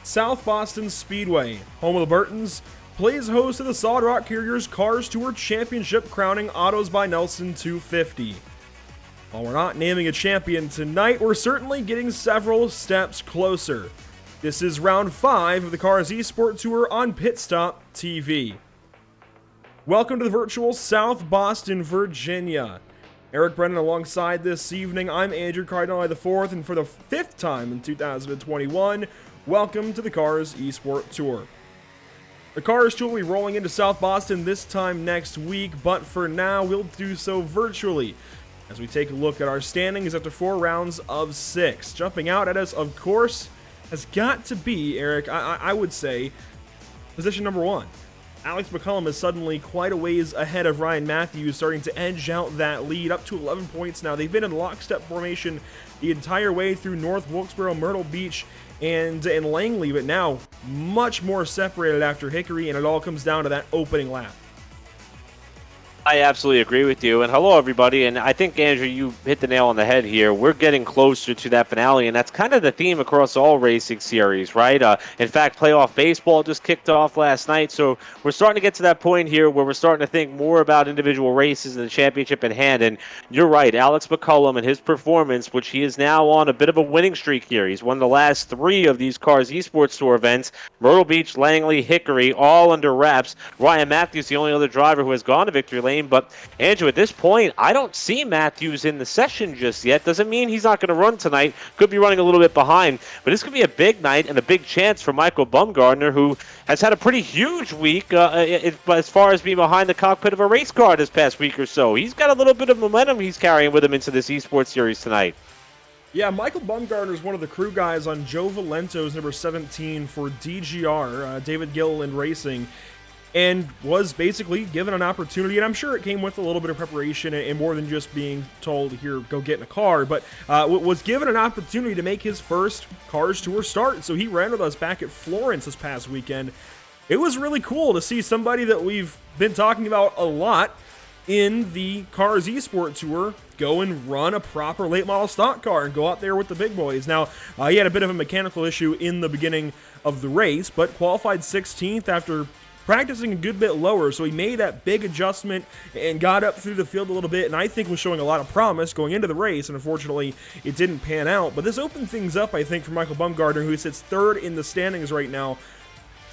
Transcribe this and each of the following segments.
South Boston Speedway, home of the Burtons, plays host to the Solid Rock Carriers Cars Tour Championship crowning Autos by Nelson 250. While we're not naming a champion tonight, we're certainly getting several steps closer. This is round 5 of the Cars eSport Tour on Pit Stop TV. Welcome to the virtual South Boston, Virginia. Eric Brennan alongside this evening. I'm Andrew Cardinale IV, and for the 5th time in 2021, welcome to the Cars eSport Tour. The Cars Tour will be rolling into South Boston this time next week, but for now, we'll do so virtually as we take a look at our standings after 4 rounds of 6. Jumping out at us, of course, has got to be, Eric, I would say, position number 1. Alex McCullum is suddenly quite a ways ahead of Ryan Matthews, starting to edge out that lead up to 11 points now. They've been in lockstep formation the entire way through North Wilkesboro, Myrtle Beach, and Langley, but now much more separated after Hickory, and it all comes down to that opening lap. I absolutely agree with you, and hello everybody, and I think, Andrew, you hit the nail on the head here. We're getting closer to that finale, and that's kind of the theme across all racing series, right? In fact, playoff baseball just kicked off last night, so we're starting to get to that point here where we're starting to think more about individual races and the championship in hand, and you're right, Alex McCullum and his performance, which he is now on a bit of a winning streak here. He's won the last 3 of these Cars eSports Tour events, Myrtle Beach, Langley, Hickory, all under wraps. Ryan Matthews, the only other driver who has gone to victory lane. But, Andrew, at this point, I don't see Matthews in the session just yet. Doesn't mean he's not going to run tonight. Could be running a little bit behind. But this could be a big night and a big chance for Michael Bumgardner, who has had a pretty huge week as far as being behind the cockpit of a race car this past week or so. He's got a little bit of momentum he's carrying with him into this eSports series tonight. Yeah, Michael Bumgardner is one of the crew guys on Joe Valento's number 17 for DGR, David Gilliland Racing, and was basically given an opportunity, and I'm sure it came with a little bit of preparation and more than just being told, here, go get in a car, but was given an opportunity to make his first Cars Tour start. So he ran with us back at Florence this past weekend. It was really cool to see somebody that we've been talking about a lot in the Cars eSport Tour go and run a proper late model stock car and go out there with the big boys. Now, he had a bit of a mechanical issue in the beginning of the race, but qualified 16th after practicing a good bit lower, so he made that big adjustment and got up through the field a little bit, and I think was showing a lot of promise going into the race, and unfortunately it didn't pan out. But this opened things up, I think, for Michael Bumgardner, who sits 3rd in the standings right now.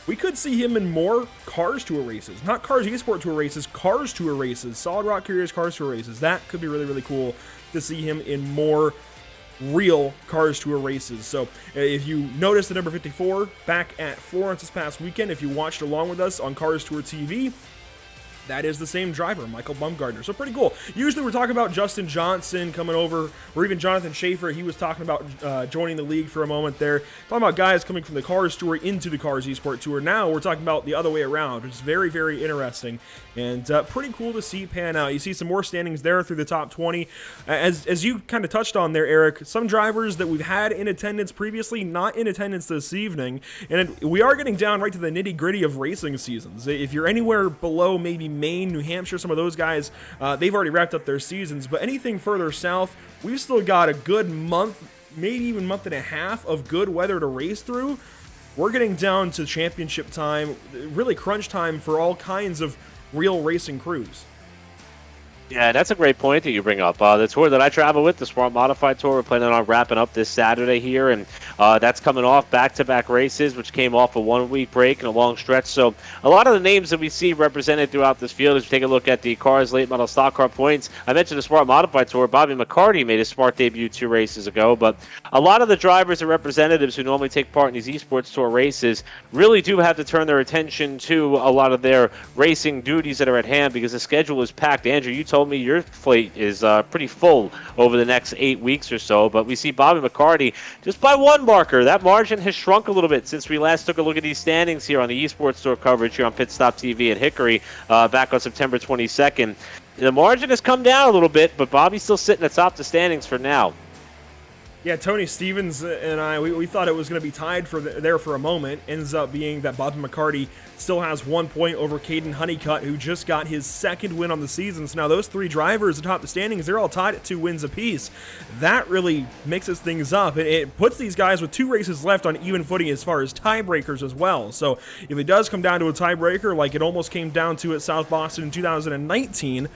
We could see him in more Cars Tour races. Not Cars eSport Tour races, Cars Tour races. Solid Rock Carriers Cars Tour races. That could be really, really cool to see him in more real Cars Tour races. So if you noticed the number 54 back at Florence this past weekend, if you watched along with us on Cars Tour TV, that is the same driver, Michael Bumgardner. So pretty cool. Usually we're talking about Justin Johnson coming over, or even Jonathan Schaefer. He was talking about joining the league for a moment there. Talking about guys coming from the Cars Tour into the Cars eSport Tour. Now we're talking about the other way around, which is very, very interesting and pretty cool to see pan out. You see some more standings there through the top 20. As you kind of touched on there, Eric, some drivers that we've had in attendance previously, not in attendance this evening. And we are getting down right to the nitty-gritty of racing seasons. If you're anywhere below maybe Maine, New Hampshire, some of those guys, they've already wrapped up their seasons, but anything further south, we've still got a good month, maybe even month and a half of good weather to race through. We're getting down to championship time, really crunch time for all kinds of real racing crews. Yeah, that's a great point that you bring up. The tour that I travel with, the Smart Modified Tour, we're planning on wrapping up this Saturday here, and that's coming off back-to-back races, which came off a 1-week break and a long stretch. So a lot of the names that we see represented throughout this field, as we take a look at the Cars late model stock car points, I mentioned the Smart Modified Tour. Bobby McCarty made his Smart debut 2 races ago, but a lot of the drivers and representatives who normally take part in these eSports Tour races really do have to turn their attention to a lot of their racing duties that are at hand, because the schedule is packed. Andrew, you told me your plate is pretty full over the next 8 weeks or so, but we see Bobby McCarty just by 1 marker. That margin has shrunk a little bit since we last took a look at these standings here on the eSports Tour coverage here on Pit Stop TV at Hickory back on September 22nd. The margin has come down a little bit, but Bobby's still sitting atop the standings for now. Yeah, Tony Stevens and I, we thought it was going to be tied there for a moment. Ends up being that Bobby McCarty still has 1 point over Caden Honeycutt, who just got his second win on the season. So now those three drivers atop the standings, they're all tied at 2 wins apiece. That really mixes things up. It puts these guys with 2 races left on even footing as far as tiebreakers as well. So if it does come down to a tiebreaker, like it almost came down to at South Boston in 2019,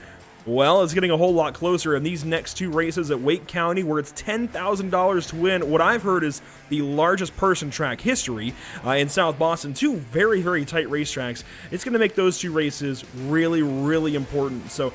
well, it's getting a whole lot closer, and these next 2 races at Wake County, where it's $10,000 to win what I've heard is the largest purse in track history in South Boston. 2 very, very tight racetracks. It's going to make those 2 races really, really important. So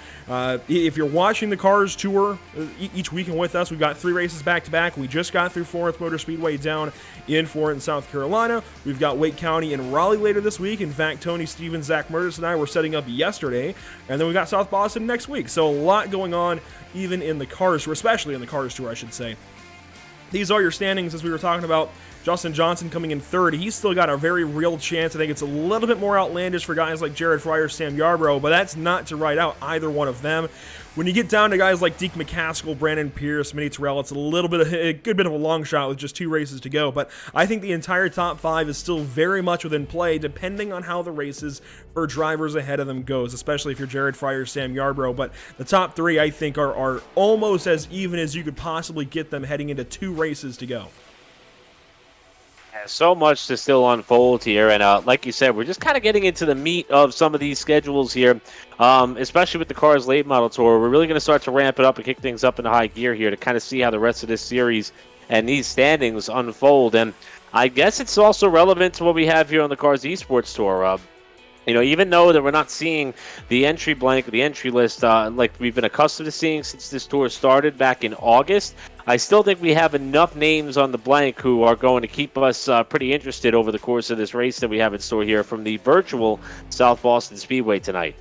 if you're watching the Cars Tour each weekend with us, we've got 3 races back-to-back. We just got through Florence Motor Speedway down in Florence, South Carolina. We've got Wake County and Raleigh later this week. In fact, Tony Stevens, Zach Murtis, and I were setting up yesterday, and then we got South Boston next week. So a lot going on even in the Cars Tour, especially in the Cars Tour, I should say. These are your standings, as we were talking about. Justin Johnson coming in 3rd. He's still got a very real chance. I think it's a little bit more outlandish for guys like Jared Fryer, Sam Yarbrough, but that's not to write out either one of them. When you get down to guys like Deke McCaskill, Brandon Pierce, Minnie Terrell, it's a good bit of a long shot with just 2 races to go. But I think the entire top 5 is still very much within play, depending on how the races for drivers ahead of them goes, especially if you're Jared Fryer, Sam Yarbrough. But the top 3, I think, are almost as even as you could possibly get them heading into 2 races to go. So much to still unfold here, and like you said, we're just kind of getting into the meat of some of these schedules here, especially with the Cars Late Model Tour. We're really going to start to ramp it up and kick things up into high gear here to kind of see how the rest of this series and these standings unfold. And I guess it's also relevant to what we have here on the Cars eSports Tour. You know, even though that we're not seeing the entry blank, the entry list, like we've been accustomed to seeing since this tour started back in August, I still think we have enough names on the blank who are going to keep us pretty interested over the course of this race that we have in store here from the virtual South Boston Speedway tonight.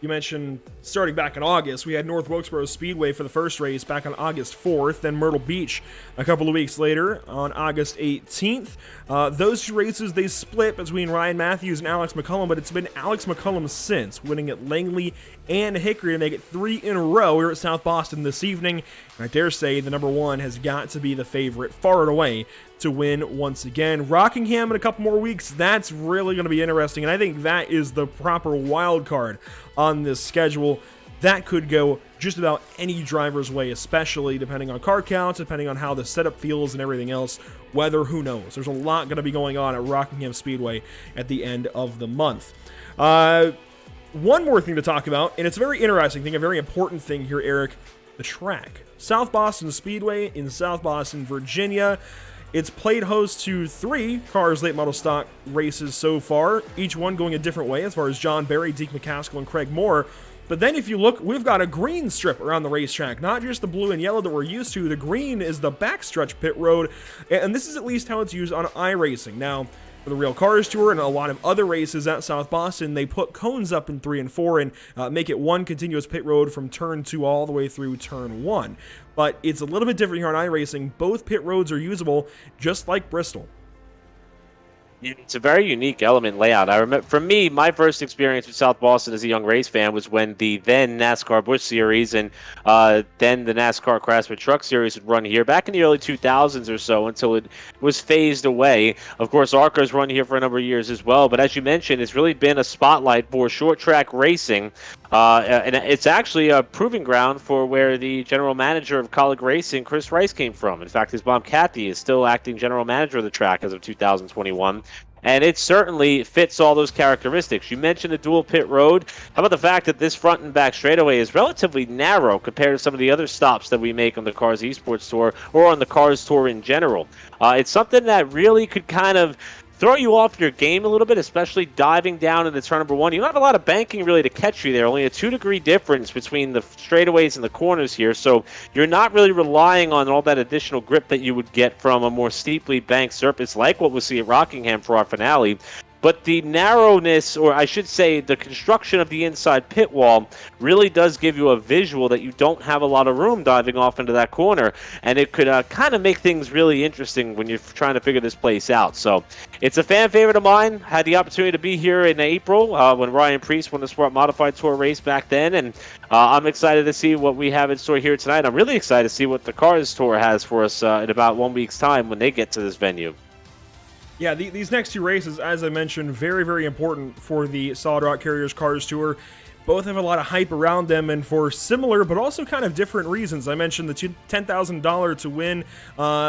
You mentioned starting back in August. We had North Wilkesboro Speedway for the first race back on August 4th, then Myrtle Beach a couple of weeks later on August 18th. Those 2 races, they split between Ryan Matthews and Alex McCullum, but it's been Alex McCullum since, winning at Langley and Hickory to make it 3 in a row here at South Boston this evening. And I dare say the number 1 has got to be the favorite far and away to win once again. Rockingham in a couple more weeks, that's really going to be interesting, and I think that is the proper wild card on this schedule. That could go just about any driver's way, especially depending on car counts, depending on how the setup feels and everything else. Weather, who knows? There's a lot going to be going on at Rockingham Speedway at the end of the month. One more thing to talk about, and it's a very interesting thing, a very important thing here, Eric, the track. South Boston Speedway in South Boston, Virginia. It's played host to 3 Cars Late Model Stock races so far, each one going a different way as far as John Barry, Deke McCaskill, and Craig Moore. But then if you look, we've got a green strip around the racetrack, not just the blue and yellow that we're used to. The green is the backstretch pit road, and this is at least how it's used on iRacing. Now, for the Real Cars Tour and a lot of other races at South Boston, they put cones up in 3 and 4 and make it one continuous pit road from turn 2 all the way through turn 1. But it's a little bit different here on iRacing. Both pit roads are usable, just like Bristol. It's a very unique element layout. I remember, for me, my first experience with South Boston as a young race fan was when the then NASCAR Busch Series and then the NASCAR Craftsman Truck Series would run here back in the early 2000s or so until it was phased away. Of course, ARCA's run here for a number of years as well, but as you mentioned, it's really been a spotlight for short track racing. And it's actually a proving ground for where the general manager of Colleague Racing, Chris Rice, came from. In fact, his mom, Kathy, is still acting general manager of the track as of 2021. And it certainly fits all those characteristics. You mentioned the dual pit road. How about the fact that this front and back straightaway is relatively narrow compared to some of the other stops that we make on the Cars eSports Tour or on the Cars Tour in general? It's something that really could kind of throw you off your game a little bit, especially diving down into turn number 1. You don't have a lot of banking really to catch you there. Only a 2-degree difference between the straightaways and the corners here. So you're not really relying on all that additional grip that you would get from a more steeply banked surface like what we'll see at Rockingham for our finale. but the narrowness, or I should say the construction of the inside pit wall, really does give you a visual that you don't have a lot of room diving off into that corner, and it could kind of make things really interesting when you're trying to figure this place out. So it's a fan favorite of mine. Had the opportunity to be here in April when Ryan Preece won the Sport Modified Tour race back then, and I'm excited to see what we have in store here tonight. I'm really excited to see what the Cars Tour has for us in about 1 week's time when they get to this venue. Yeah, these next two races, as I mentioned, very, very important for the Solid Rock Carriers Cars Tour. Both have a lot of hype around them, and for similar but also kind of different reasons. I mentioned the $10,000 to win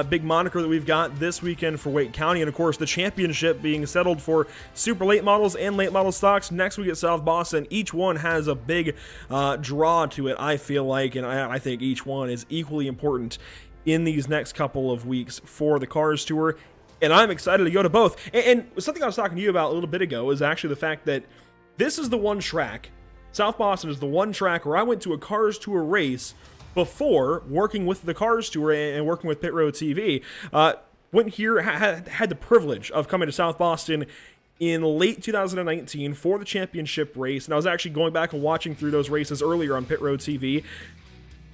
big moniker that we've got this weekend for Wake County, and of course the championship being settled for super late models and late model stocks next week at South Boston. Each one has a big draw to it, I feel like, and I think each one is equally important in these next couple of weeks for the Cars Tour. And I'm excited to go to both. And something I was talking to you about a little bit ago is actually the fact that this is the one track, South Boston is the one track where I went to a Cars Tour race before working with the Cars Tour and working with Pit Road TV. Went here, had the privilege of coming to South Boston in late 2019 for the championship race. And I was actually going back and watching through those races earlier on Pit Road TV.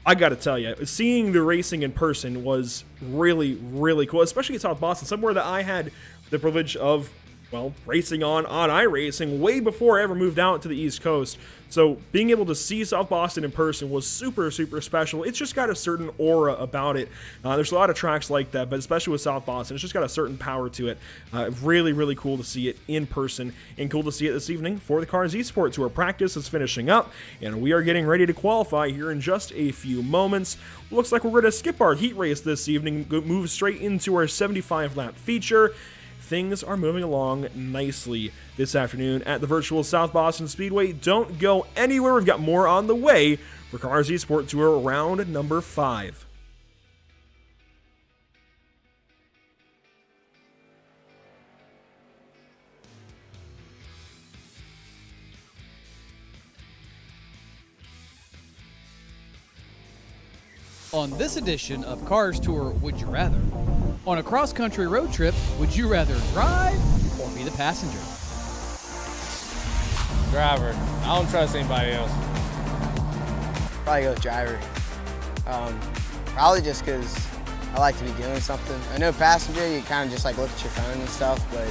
I got to tell you, seeing the racing in person was really, really cool, especially at South Boston, somewhere that I had the privilege of, well, racing on iRacing way before I ever moved out to the East Coast. So being able to see South Boston in person was super, super special. It's just got a certain aura about it. There's a lot of tracks like that, but especially with South Boston, it's just got a certain power to it. Really, really cool to see it in person, and cool to see it this evening for the Cars eSport Tour. Practice is finishing up, and we are getting ready to qualify here in just a few moments. Looks like we're going to skip our heat race this evening, move straight into our 75-lap feature. Things are moving along nicely this afternoon at the virtual South Boston Speedway. Don't go anywhere. We've got more on the way for Cars eSport Tour round number 5. On this edition of Cars Tour Would You Rather, on a cross-country road trip, would you rather drive or be the passenger? Driver. I don't trust anybody else. Probably go with driver. Probably just because I like to be doing something. I know passenger, you kind of just like look at your phone and stuff, but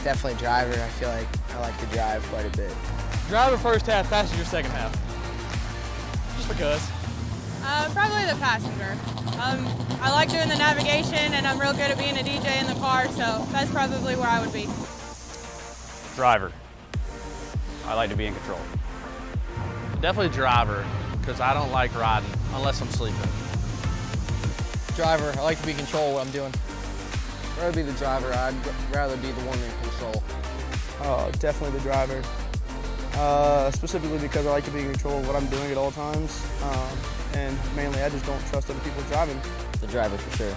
definitely driver. I feel like I like to drive quite a bit. Driver first half, passenger second half. Just because. Probably the passenger. I like doing the navigation, and I'm real good at being a DJ in the car, so that's probably where I would be. Driver. I like to be in control. Definitely driver, because I don't like riding unless I'm sleeping. Driver. I like to be in control of what I'm doing. I'd rather be the driver. I'd rather be the one in control. Definitely the driver. Specifically because I like to be in control of what I'm doing at all times. And mainly, I just don't trust other people driving. The driver, for sure.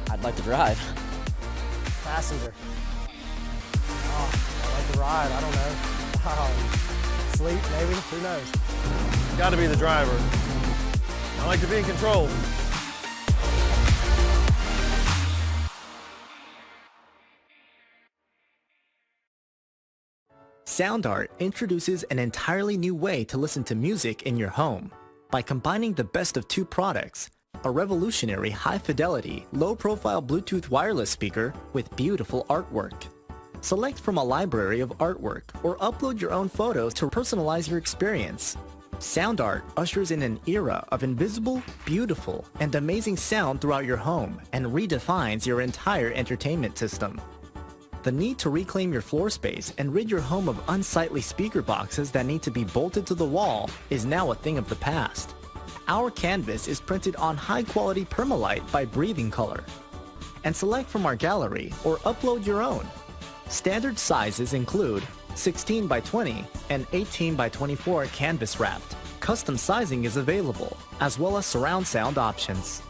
I'd like to drive. Passenger. I like to ride. I don't know. Sleep, maybe. Who knows? Got to be the driver. I like to be in control. Sound Art introduces an entirely new way to listen to music in your home. By combining the best of two products, a revolutionary high-fidelity, low-profile Bluetooth wireless speaker with beautiful artwork. Select from a library of artwork or upload your own photos to personalize your experience. Sound Art ushers in an era of invisible, beautiful, and amazing sound throughout your home and redefines your entire entertainment system. The need to reclaim your floor space and rid your home of unsightly speaker boxes that need to be bolted to the wall is now a thing of the past. Our canvas is printed on high-quality permalite by Breathing Color. And select from our gallery or upload your own. Standard sizes include 16 by 20 and 18 by 24 canvas wrapped. Custom sizing is available, as well as surround sound options.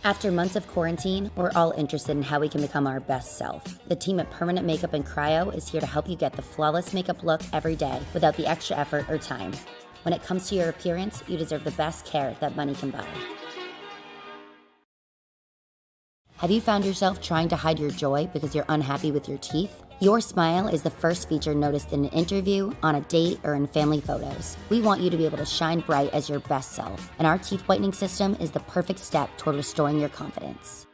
After months of quarantine, we're all interested in how we can become our best self. The team at Permanent Makeup and Cryo is here to help you get the flawless makeup look every day without the extra effort or time. When it comes to your appearance, you deserve the best care that money can buy. Have you found yourself trying to hide your joy because you're unhappy with your teeth? Your smile is the first feature noticed in an interview, on a date, or in family photos. We want you to be able to shine bright as your best self, and our teeth whitening system is the perfect step toward restoring your confidence.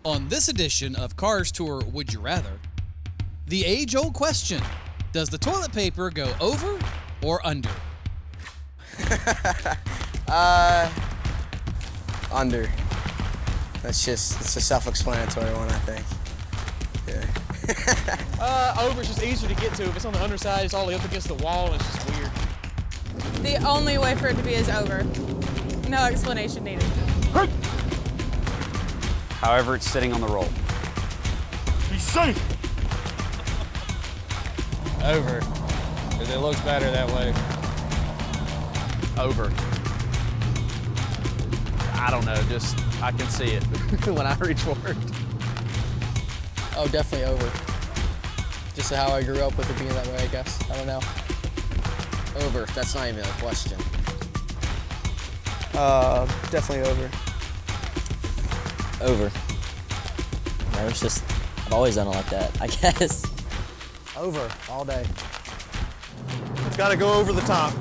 On this edition of Cars Tour Would You Rather, the age-old question, does the toilet paper go over or under? Under. It's a self-explanatory one, I think. Yeah. Over is just easier to get to. If it's on the underside, it's all up against the wall, and it's just weird. The only way for it to be is over. No explanation needed. However, it's sitting on the roll. Be safe. Over, because it looks better that way. Over. I don't know, just I can see it when I reach for it. Oh, definitely over. Just how I grew up with it being that way, I guess. I don't know. Over. That's not even a question. Definitely over. Over. No, it's just, I've always done it like that, I guess. Over. All day. It's got to go over the top.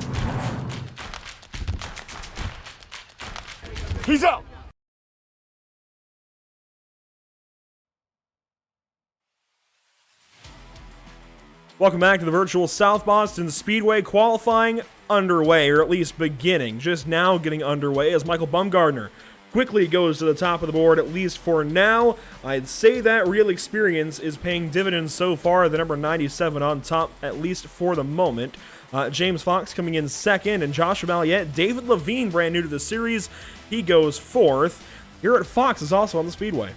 He's out. Welcome back to the virtual South Boston Speedway qualifying underway, or at least beginning, just now getting underway as Michael Bumgardner quickly goes to the top of the board, at least for now. I'd say that real experience is paying dividends so far, the number 97 on top, at least for the moment. James Fox coming in second, and Joshua Balliet, David Levine, brand new to the series, he goes fourth. Garrett Fox is also on the Speedway.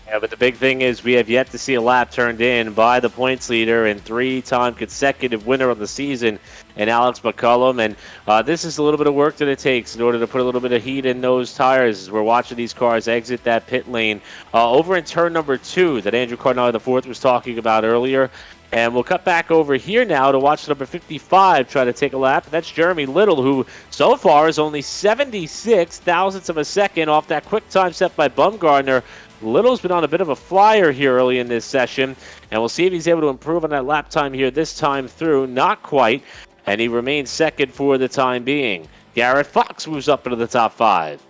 Yeah, but the big thing is we have yet to see a lap turned in by the points leader and three-time consecutive winner of the season in Alex McCullum. And this is a little bit of work that it takes in order to put a little bit of heat in those tires as we're watching these cars exit that pit lane. Over in turn number 2 that Andrew Cardinale IV was talking about earlier. And we'll cut back over here now to watch number 55 try to take a lap. That's Jeremy Little, who so far is only 76 thousandths of a second off that quick time set by Bumgardner. Little's been on a bit of a flyer here early in this session, and we'll see if he's able to improve on that lap time here this time through. Not quite, and he remains second for the time being. Garrett Fox moves up into the top 5.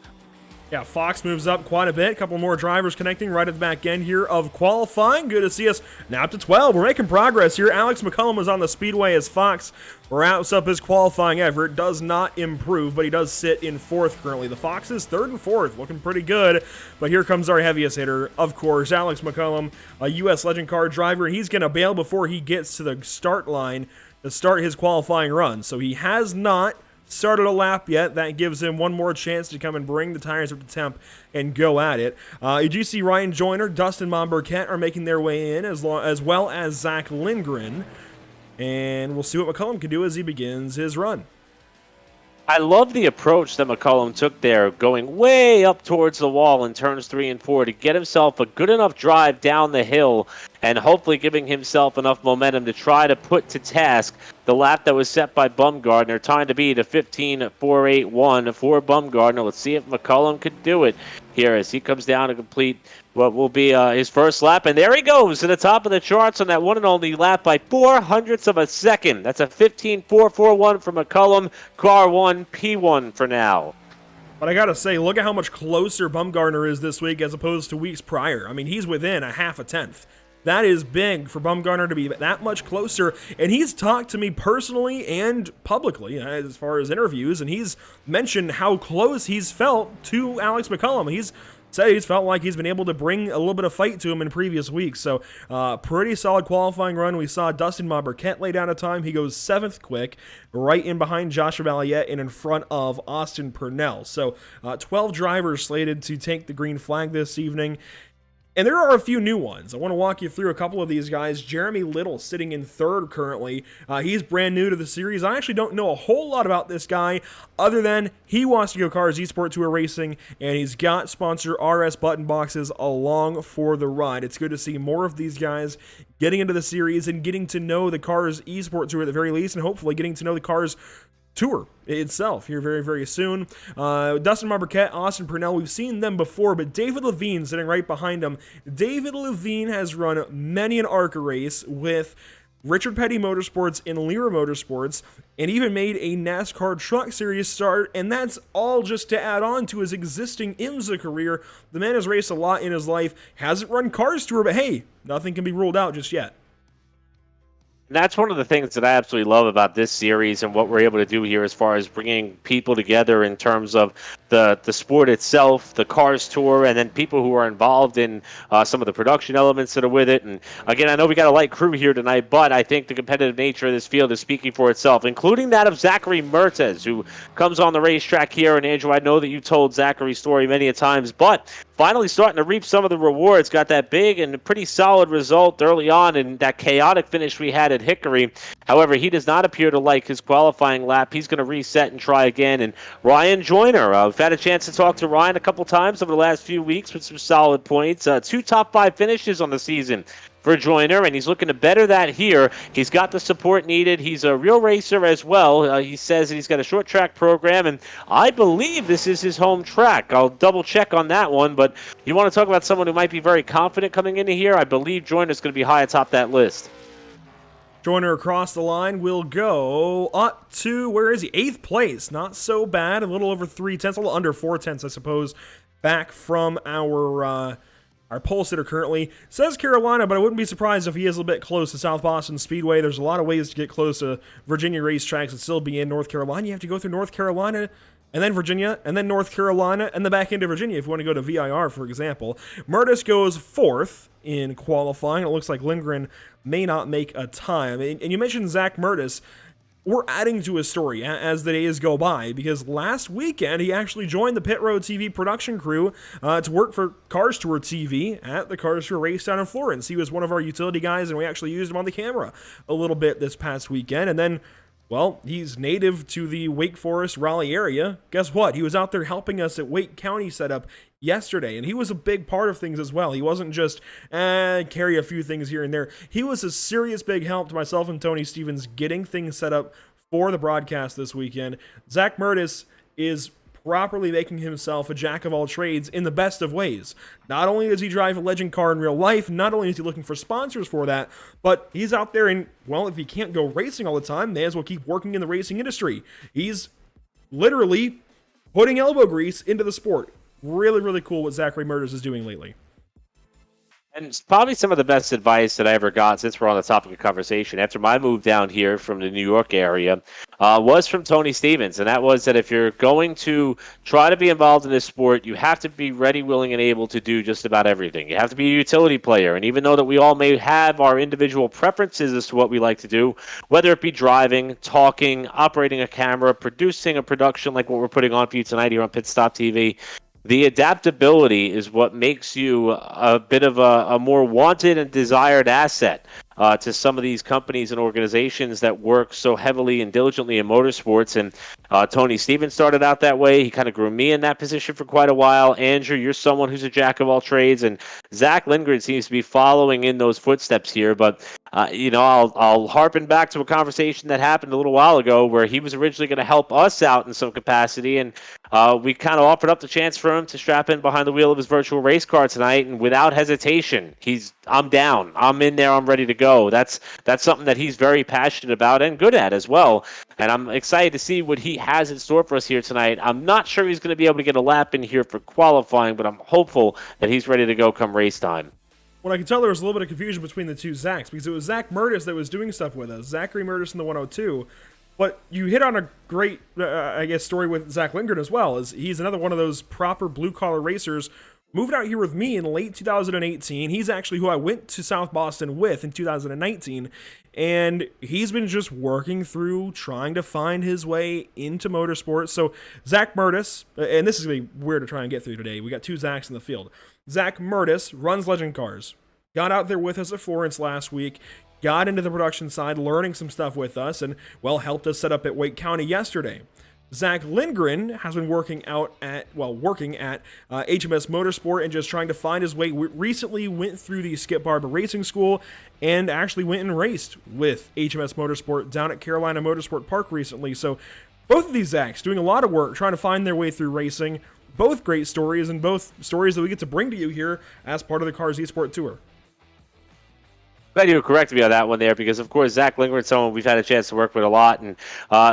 Yeah, Fox moves up quite a bit. A couple more drivers connecting right at the back end here of qualifying. Good to see us now up to 12. We're making progress here. Alex McCullum is on the Speedway as Fox wraps up his qualifying effort. Does not improve, but he does sit in 4th currently. The Foxes 3rd and 4th, looking pretty good. But here comes our heaviest hitter, of course, Alex McCullum, a U.S. Legend Car driver. He's going to bail before he gets to the start line to start his qualifying run. So he has not started a lap yet. That gives him one more chance to come and bring the tires up to temp and go at it. You do see Ryan Joyner, Dustin Monburquette are making their way in, as well as Zach Lindgren. And we'll see what McCullum can do as he begins his run. I love the approach that McCullum took there, going way up towards the wall in turns 3 and 4 to get himself a good enough drive down the hill and hopefully giving himself enough momentum to try to put to task the lap that was set by Bumgardner. Time to beat a 15.481 for Bumgardner. Let's see if McCullum could do it here as he comes down to complete what will be his first lap. And there he goes to the top of the charts on that one and only lap by 0.04 of a second. That's a 15.441 for McCullum. Car 1, P1 for now. But I gotta say, look at how much closer Bumgardner is this week as opposed to weeks prior. I mean, he's within a half a tenth. That is big for Bumgardner to be that much closer, and he's talked to me personally and publicly as far as interviews, and he's mentioned how close he's felt to Alex McCullum. He's said he's felt like he's been able to bring a little bit of fight to him in previous weeks, so pretty solid qualifying run. We saw Dustin Monburquette lay down a time. He goes 7th quick, right in behind Joshua Balliet and in front of Austin Purnell. So 12 drivers slated to take the green flag this evening. And there are a few new ones. I want to walk you through a couple of these guys. Jeremy Little sitting in third currently. He's brand new to the series. I actually don't know a whole lot about this guy other than he wants to go Cars eSport Tour Racing, and he's got sponsor RS Button Boxes along for the ride. It's good to see more of these guys getting into the series and getting to know the Cars eSport Tour at the very least, and hopefully getting to know the Cars Tour itself here very, very soon. Dustin Marburkett, Austin Purnell, we've seen them before, but David Levine sitting right behind him. David Levine has run many an ARCA race with Richard Petty Motorsports and Lyra Motorsports, and even made a NASCAR Truck Series start, and that's all just to add on to his existing IMSA career. The man has raced a lot in his life, hasn't run Cars Tour, but hey, nothing can be ruled out just yet. And that's one of the things that I absolutely love about this series and what we're able to do here as far as bringing people together in terms of the sport itself, the Cars Tour, and then people who are involved in some of the production elements that are with it. And again, I know we got a light crew here tonight, but I think the competitive nature of this field is speaking for itself, including that of Zachary Mertes, who comes on the racetrack here. And Andrew, I know that you told Zachary's story many a times, but finally starting to reap some of the rewards. Got that big and pretty solid result early on in that chaotic finish we had at Hickory. However, he does not appear to like his qualifying lap. He's going to reset and try again. And Ryan Joyner, we've had a chance to talk to Ryan a couple times over the last few weeks with some solid points. 2 top 5 finishes on the season for Joyner, and he's looking to better that here. He's got the support needed. He's a real racer as well. He says that he's got a short track program, and I believe this is his home track. I'll double check on that one, but you want to talk about someone who might be very confident coming into here? I believe Joyner's going to be high atop that list. Joyner across the line will go up to, where is he? 8th place. Not so bad. A little over 3 tenths, a little under 4 tenths, I suppose, back from our pole sitter currently. Says Carolina, but I wouldn't be surprised if he is a little bit close to South Boston Speedway. There's a lot of ways to get close to Virginia racetracks and still be in North Carolina. You have to go through North Carolina, and then Virginia, and then North Carolina, and then back into Virginia if you want to go to VIR, for example. Mertes goes 4th in qualifying. It looks like Lindgren may not make a time. And you mentioned Zach Mertes. We're adding to his story as the days go by, because last weekend he actually joined the Pit Road TV production crew to work for Cars Tour TV at the Cars Tour race down in Florence. He was one of our utility guys, and we actually used him on the camera a little bit this past weekend. And then, well, he's native to the Wake Forest, Raleigh area. Guess what? He was out there helping us at Wake County setup yesterday, and he was a big part of things as well. He wasn't just carry a few things here and there. He was a serious big help to myself and Tony Stevens getting things set up for the broadcast this weekend. Zach Mertes is properly making himself a jack of all trades in the best of ways. Not only does he drive a legend car in real life, not only is he looking for sponsors for that, but he's out there and, well, if he can't go racing all the time, may as well keep working in the racing industry. He's literally putting elbow grease into the sport. Really, really cool what Zachary Mertes is doing lately. And it's probably some of the best advice that I ever got, since we're on the topic of conversation, after my move down here from the New York area, was from Tony Stevens. And that was that if you're going to try to be involved in this sport, you have to be ready, willing, and able to do just about everything. You have to be a utility player. And even though that we all may have our individual preferences as to what we like to do, whether it be driving, talking, operating a camera, producing a production like what we're putting on for you tonight here on Pit Stop TV, the adaptability is what makes you a bit of a more wanted and desired asset to some of these companies and organizations that work so heavily and diligently in motorsports. And Tony Stevens started out that way. He kind of grew me in that position for quite a while. Andrew, you're someone who's a jack of all trades, and Zach Lindgren seems to be following in those footsteps here. But I'll harpen back to a conversation that happened a little while ago where he was originally going to help us out in some capacity, and we kind of offered up the chance for him to strap in behind the wheel of his virtual race car tonight, and without hesitation, I'm down. I'm in there. I'm ready to go. That's something that he's very passionate about and good at as well, and I'm excited to see what he has in store for us here tonight. I'm not sure he's going to be able to get a lap in here for qualifying, but I'm hopeful that he's ready to go come race time. Well, I can tell there was a little bit of confusion between the two Zachs, because it was Zach Mertes that was doing stuff with us, Zachary Mertes in the 102. But you hit on a great, story with Zach Lindgren as well, as he's another one of those proper blue-collar racers. Moved out here with me in late 2018. He's actually who I went to South Boston with in 2019. And he's been just working through trying to find his way into motorsports. So Zach Mertes, and this is going to be weird to try and get through today. We got two Zachs in the field. Zach Murtis runs Legend Cars. Got out there with us at Florence last week, got into the production side, learning some stuff with us, and, well, helped us set up at Wake County yesterday. Zach Lindgren has been working at HMS Motorsport and just trying to find his way. Recently went through the Skip Barber Racing School and actually went and raced with HMS Motorsport down at Carolina Motorsport Park recently. So both of these Zachs doing a lot of work trying to find their way through racing. Both great stories, and both stories that we get to bring to you here as part of the Cars eSport Tour. Glad you corrected me on that one there, because of course Zach Lindgren, someone we've had a chance to work with a lot, and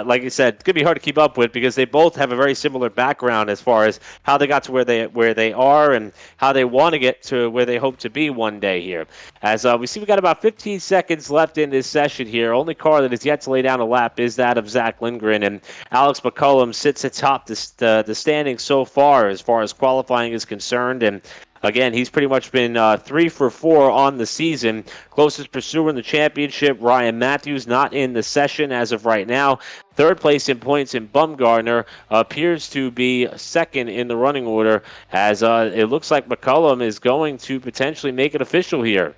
like you said, it's gonna be hard to keep up with because they both have a very similar background as far as how they got to where they are and how they want to get to where they hope to be one day here. As we see, we got about 15 seconds left in this session here. Only car that is yet to lay down a lap is that of Zach Lindgren, and Alex McCullum sits atop the standings so far as qualifying is concerned. And again, he's pretty much been 3 for 4 on the season. Closest pursuer in the championship, Ryan Matthews, not in the session as of right now. Third place in points in Bumgarner, appears to be second in the running order, as it looks like McCullum is going to potentially make it official here.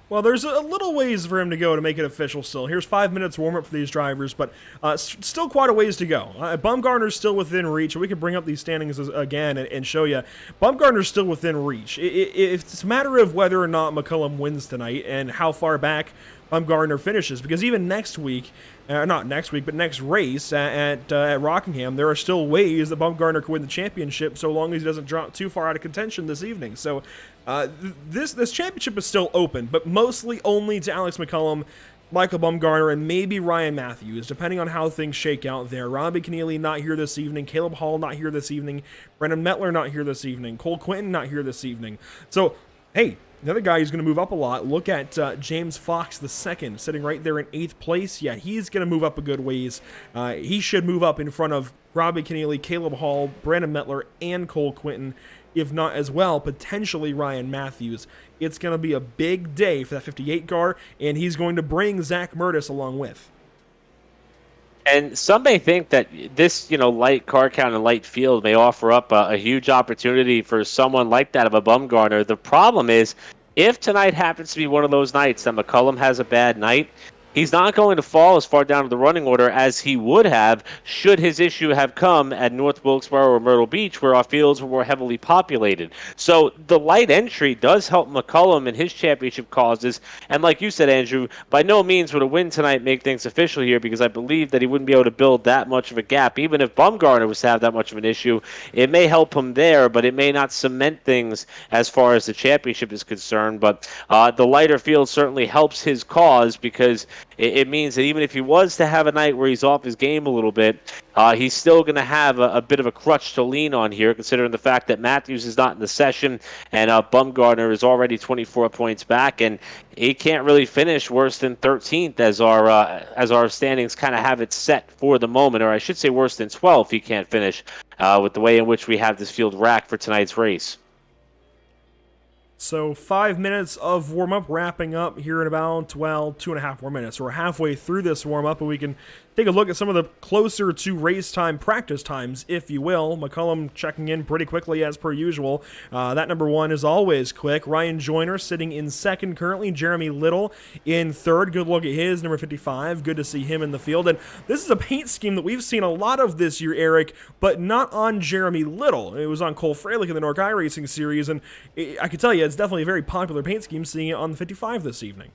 Well, there's a little ways for him to go to make it official still. Here's 5 minutes warm-up for these drivers, but still quite a ways to go. Bumgarner's still within reach. We could bring up these standings again and show you. Bumgarner's still within reach. It's a matter of whether or not McCullum wins tonight and how far back Bumgarner finishes, because even next week, not next week, but next race at Rockingham, there are still ways that Bumgarner could win the championship so long as he doesn't drop too far out of contention this evening. So this championship is still open, but mostly only to Alex McCullum, Michael Bumgarner, and maybe Ryan Matthews, depending on how things shake out there. Robbie Keneally not here this evening, Caleb Hall not here this evening, Brendan Mettler not here this evening, Cole Quinton not here this evening. So, hey, another guy who's going to move up a lot. Look at James Fox II, sitting right there in 8th place. Yeah, he's going to move up a good ways. He should move up in front of Robbie Keneally, Caleb Hall, Brandon Mettler, and Cole Quinton, if not as well, potentially Ryan Matthews. It's going to be a big day for that 58 car, and he's going to bring Zach Murtis along with. And some may think that this, light car count and light field may offer up a huge opportunity for someone like that of a Bumgarner. The problem is, if tonight happens to be one of those nights that McCullum has a bad night, he's not going to fall as far down to the running order as he would have should his issue have come at North Wilkesboro or Myrtle Beach, where our fields were more heavily populated. So the light entry does help McCullum in his championship causes. And like you said, Andrew, by no means would a win tonight make things official here, because I believe that he wouldn't be able to build that much of a gap. Even if Bumgarner was to have that much of an issue, it may help him there, but it may not cement things as far as the championship is concerned. But the lighter field certainly helps his cause, because it means that even if he was to have a night where he's off his game a little bit, he's still going to have a bit of a crutch to lean on here, considering the fact that Matthews is not in the session and Bumgarner is already 24 points back, and he can't really finish worse than 13th as our standings kind of have it set for the moment, or I should say worse than 12th he can't finish with the way in which we have this field racked for tonight's race. So 5 minutes of warm-up wrapping up here in about, 2.5 more minutes. We're halfway through this warm-up, and we can take a look at some of the closer to race time practice times, if you will. McCullum checking in pretty quickly as per usual. That number 1 is always quick. Ryan Joyner sitting in 2nd currently. Jeremy Little in 3rd. Good look at his, number 55. Good to see him in the field. And this is a paint scheme that we've seen a lot of this year, Eric, but not on Jeremy Little. It was on Cole Freilich in the Norkai Racing Series, and I can tell you, it's definitely a very popular paint scheme, seeing it on the 55 this evening.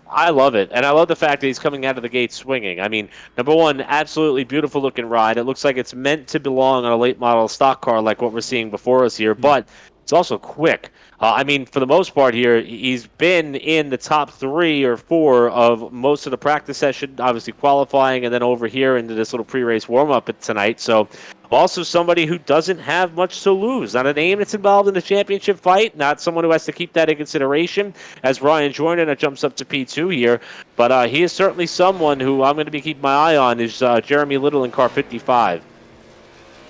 I love it, and I love the fact that he's coming out of the gate swinging. I mean, number 1, absolutely beautiful looking ride. It looks like it's meant to belong on a late model stock car like what we're seeing before us here, but it's also quick. I mean, for the most part here, he's been in the top 3 or 4 of most of the practice session, obviously qualifying, and then over here into this little pre-race warm-up tonight. So also somebody who doesn't have much to lose. Not a name that's involved in the championship fight, not someone who has to keep that in consideration, as Ryan Joyner jumps up to P2 here. But he is certainly someone who I'm going to be keeping my eye on, is Jeremy Little in car 55.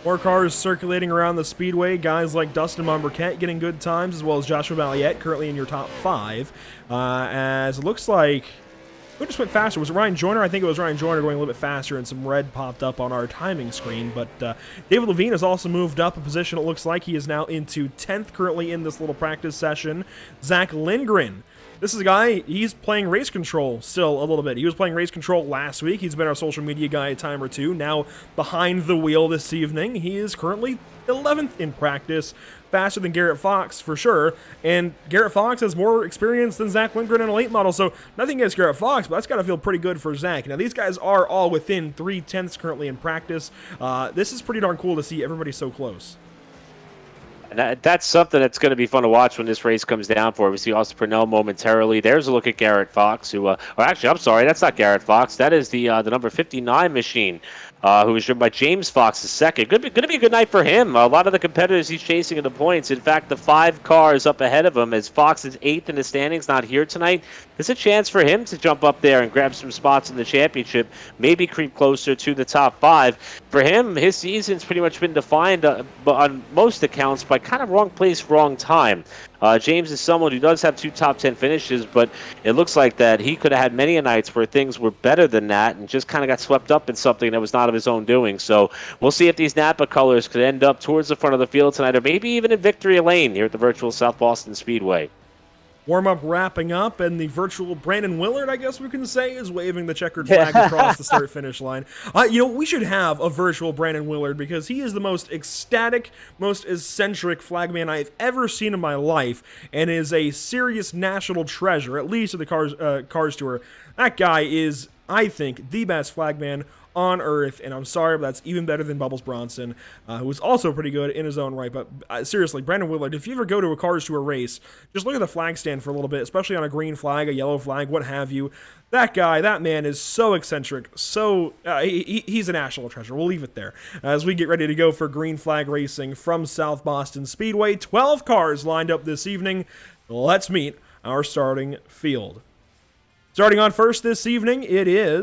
More cars circulating around the Speedway. Guys like Dustin Monberquette getting good times, as well as Joshua Valiette currently in your top 5. As it looks like Who just went faster? Was it Ryan Joyner? I think it was Ryan Joyner going a little bit faster, and some red popped up on our timing screen. But David Levine has also moved up a position. It looks like he is now into 10th currently in this little practice session. Zach Lindgren. This is a guy, he's playing race control still a little bit. He was playing race control last week. He's been our social media guy a time or two. Now behind the wheel this evening. He is currently 11th in practice. Faster than Garrett Fox for sure, and Garrett Fox has more experience than Zach Lindgren in a late model, so nothing against Garrett Fox, but that's got to feel pretty good for Zach. Now these guys are all within 3/10 currently in practice. This is pretty darn cool to see everybody so close. And that's something that's going to be fun to watch when this race comes down for. We see Austin Purnell momentarily. There's a look at Garrett Fox, who, or actually, I'm sorry, that's not Garrett Fox. That is the number 59 machine, who was driven by James Fox II. Going to be a good night for him. A lot of the competitors he's chasing in the points. In fact, the 5 cars up ahead of him, as Fox is 8th in the standings, not here tonight. There's a chance for him to jump up there and grab some spots in the championship, maybe creep closer to the top 5. For him, his season's pretty much been defined on most accounts by kind of wrong place, wrong time. James is someone who does have 2 top 10 finishes, but it looks like that he could have had many nights where things were better than that and just kind of got swept up in something that was not of his own doing. So we'll see if these Napa colors could end up towards the front of the field tonight, or maybe even in victory lane here at the virtual South Boston Speedway. Warm-up wrapping up, and the virtual Brandon Willard, I guess we can say, is waving the checkered flag across the start-finish line. We should have a virtual Brandon Willard, because he is the most ecstatic, most eccentric flagman I've ever seen in my life, and is a serious national treasure, at least at the Cars Tour. That guy is, I think, the best flagman on earth, and I'm sorry, but that's even better than Bubbles Bronson, who is also pretty good in his own right. But seriously, Brandon Willard, if you ever go to a Cars Tour race, just look at the flag stand for a little bit, especially on a green flag, a yellow flag, what have you. That guy, that man is so eccentric, so he's a national treasure. We'll leave it there. As we get ready to go for green flag racing from South Boston Speedway, 12 cars lined up this evening. Let's meet our starting field. Starting on first this evening,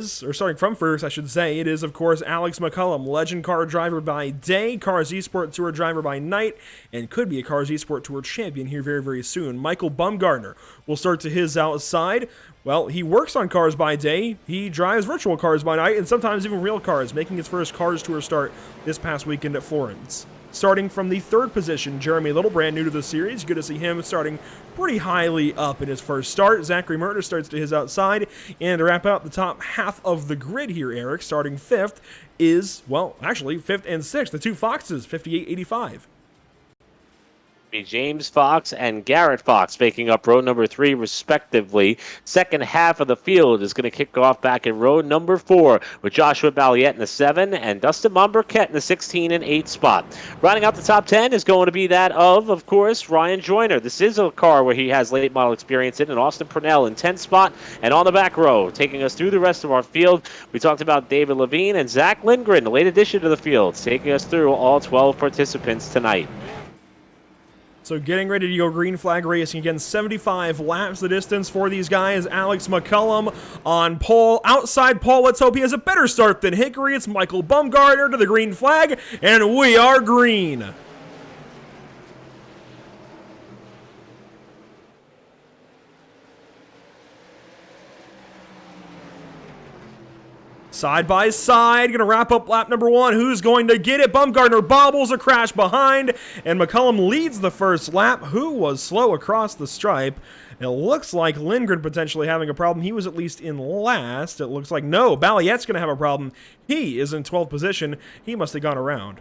starting from first, I should say, it is, of course, Alex McCullum, legend car driver by day, Cars eSport Tour driver by night, and could be a Cars eSport Tour champion here very, very soon. Michael Bumgardner will start to his outside. Well, he works on cars by day, he drives virtual cars by night, and sometimes even real cars, making his first Cars Tour start this past weekend at Florence. Starting from the 3rd position, Jeremy Little, brand new to the series. Good to see him starting pretty highly up in his first start. Zachary Mertner starts to his outside. And to wrap out the top half of the grid here, Eric, starting 5th is, well, actually 5th and 6th, the 2 Foxes, 58-85. James Fox and Garrett Fox making up row number 3 respectively. Second half of the field is going to kick off back in row number 4 with Joshua Balliette in the 7 and Dustin Monburquette in the 16 and 8 spot. Rounding out the top 10 is going to be that of course, Ryan Joyner. This is a car where he has late model experience in, and Austin Purnell in 10th spot and on the back row. Taking us through the rest of our field, we talked about David Levine and Zach Lindgren, the late addition to the field, taking us through all 12 participants tonight. So getting ready to go green flag racing again, 75 laps the distance for these guys. Alex McCullum on pole, outside pole. Let's hope he has a better start than Hickory. It's Michael Bumgardner to the green flag, and we are green. Side by side, going to wrap up lap number 1. Who's going to get it? Bumgardner bobbles a crash behind, and McCullum leads the first lap. Who was slow across the stripe? It looks like Lindgren potentially having a problem. He was at least in last. It looks like, no, Balliette's going to have a problem. He is in 12th position. He must have gone around.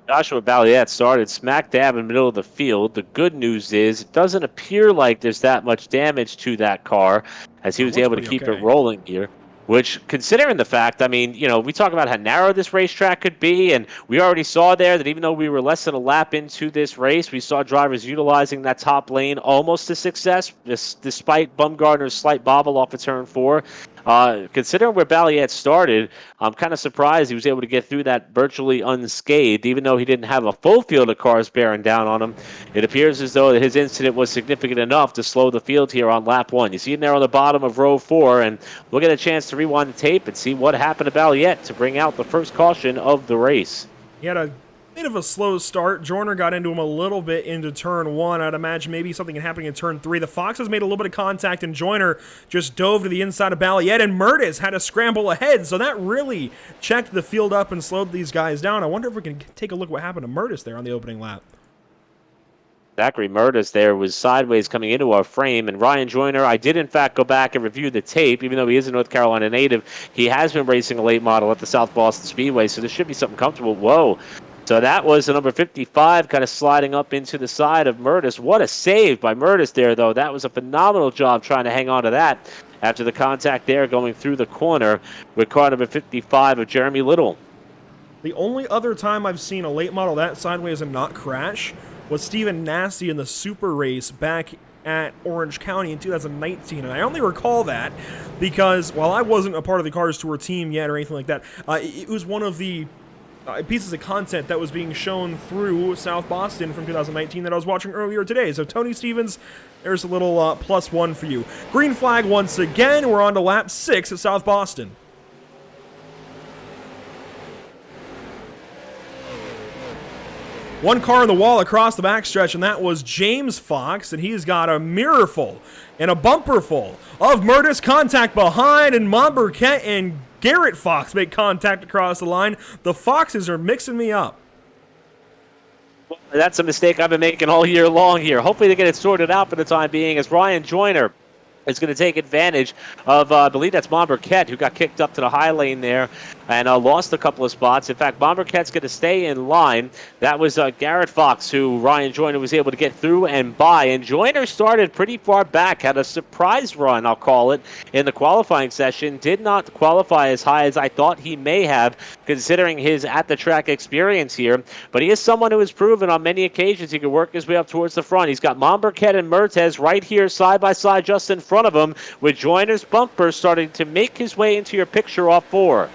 Joshua Balliette started smack dab in the middle of the field. The good news is it doesn't appear like there's that much damage to that car, as he was able to keep it rolling here. Which, considering the fact, I mean, we talk about how narrow this racetrack could be, and we already saw there that even though we were less than a lap into this race, we saw drivers utilizing that top lane almost to success, despite Bumgardner's slight bobble off of turn 4. Considering where Balliette started, I'm kind of surprised he was able to get through that virtually unscathed, even though he didn't have a full field of cars bearing down on him. It appears as though his incident was significant enough to slow the field here on lap 1. You see him there on the bottom of row 4, and we'll get a chance to rewind the tape and see what happened to Balliette to bring out the first caution of the race. He had a Bit of a slow start. Joyner got into him a little bit into turn 1. I'd imagine maybe something happening in turn 3. The Foxes made a little bit of contact, and Joyner just dove to the inside of Balliet, and Murtis had to scramble ahead, so that really checked the field up and slowed these guys down. I wonder if we can take a look at what happened to Murtis there on the opening lap. Zachary Murtis there was sideways coming into our frame, and Ryan Joyner, I did in fact go back and review the tape. Even though he is a North Carolina native, he has been racing a late model at the South Boston Speedway, so this should be something comfortable. Whoa. So that was the number 55 kind of sliding up into the side of Murtis. What a save by Murtis there, though. That was a phenomenal job trying to hang on to that after the contact there going through the corner with car number 55 of Jeremy Little. The only other time I've seen a late model that sideways and not crash was Steven Nasty in the Super Race back at Orange County in 2019, and I only recall that because while I wasn't a part of the Cars Tour team yet or anything like that, it was one of the pieces of content that was being shown through South Boston from 2019 that I was watching earlier today. So Tony Stevens, there's a little +1 for you. Green flag once again. We're on to lap 6 at South Boston. One car on the wall across the backstretch, and that was James Fox, and he's got a mirror full and a bumper full of Murtis contact behind, and Mont Burkett and Garrett Fox make contact across the line. The Foxes are mixing me up. Well, that's a mistake I've been making all year long here. Hopefully they get it sorted out for the time being, as Ryan Joyner is going to take advantage of, I believe that's Mont Burkett, who got kicked up to the high lane there and lost a couple of spots. In fact, Mont Burkett's going to stay in line. That was Garrett Fox, who Ryan Joyner was able to get through and by. And Joyner started pretty far back, had a surprise run, I'll call it, in the qualifying session. Did not qualify as high as I thought he may have, considering his at-the-track experience here. But he is someone who has proven on many occasions he can work his way up towards the front. He's got Mont Burkett and Mertez right here side by side just in front of him, with Joyner's bumper starting to make his way into your picture off 4.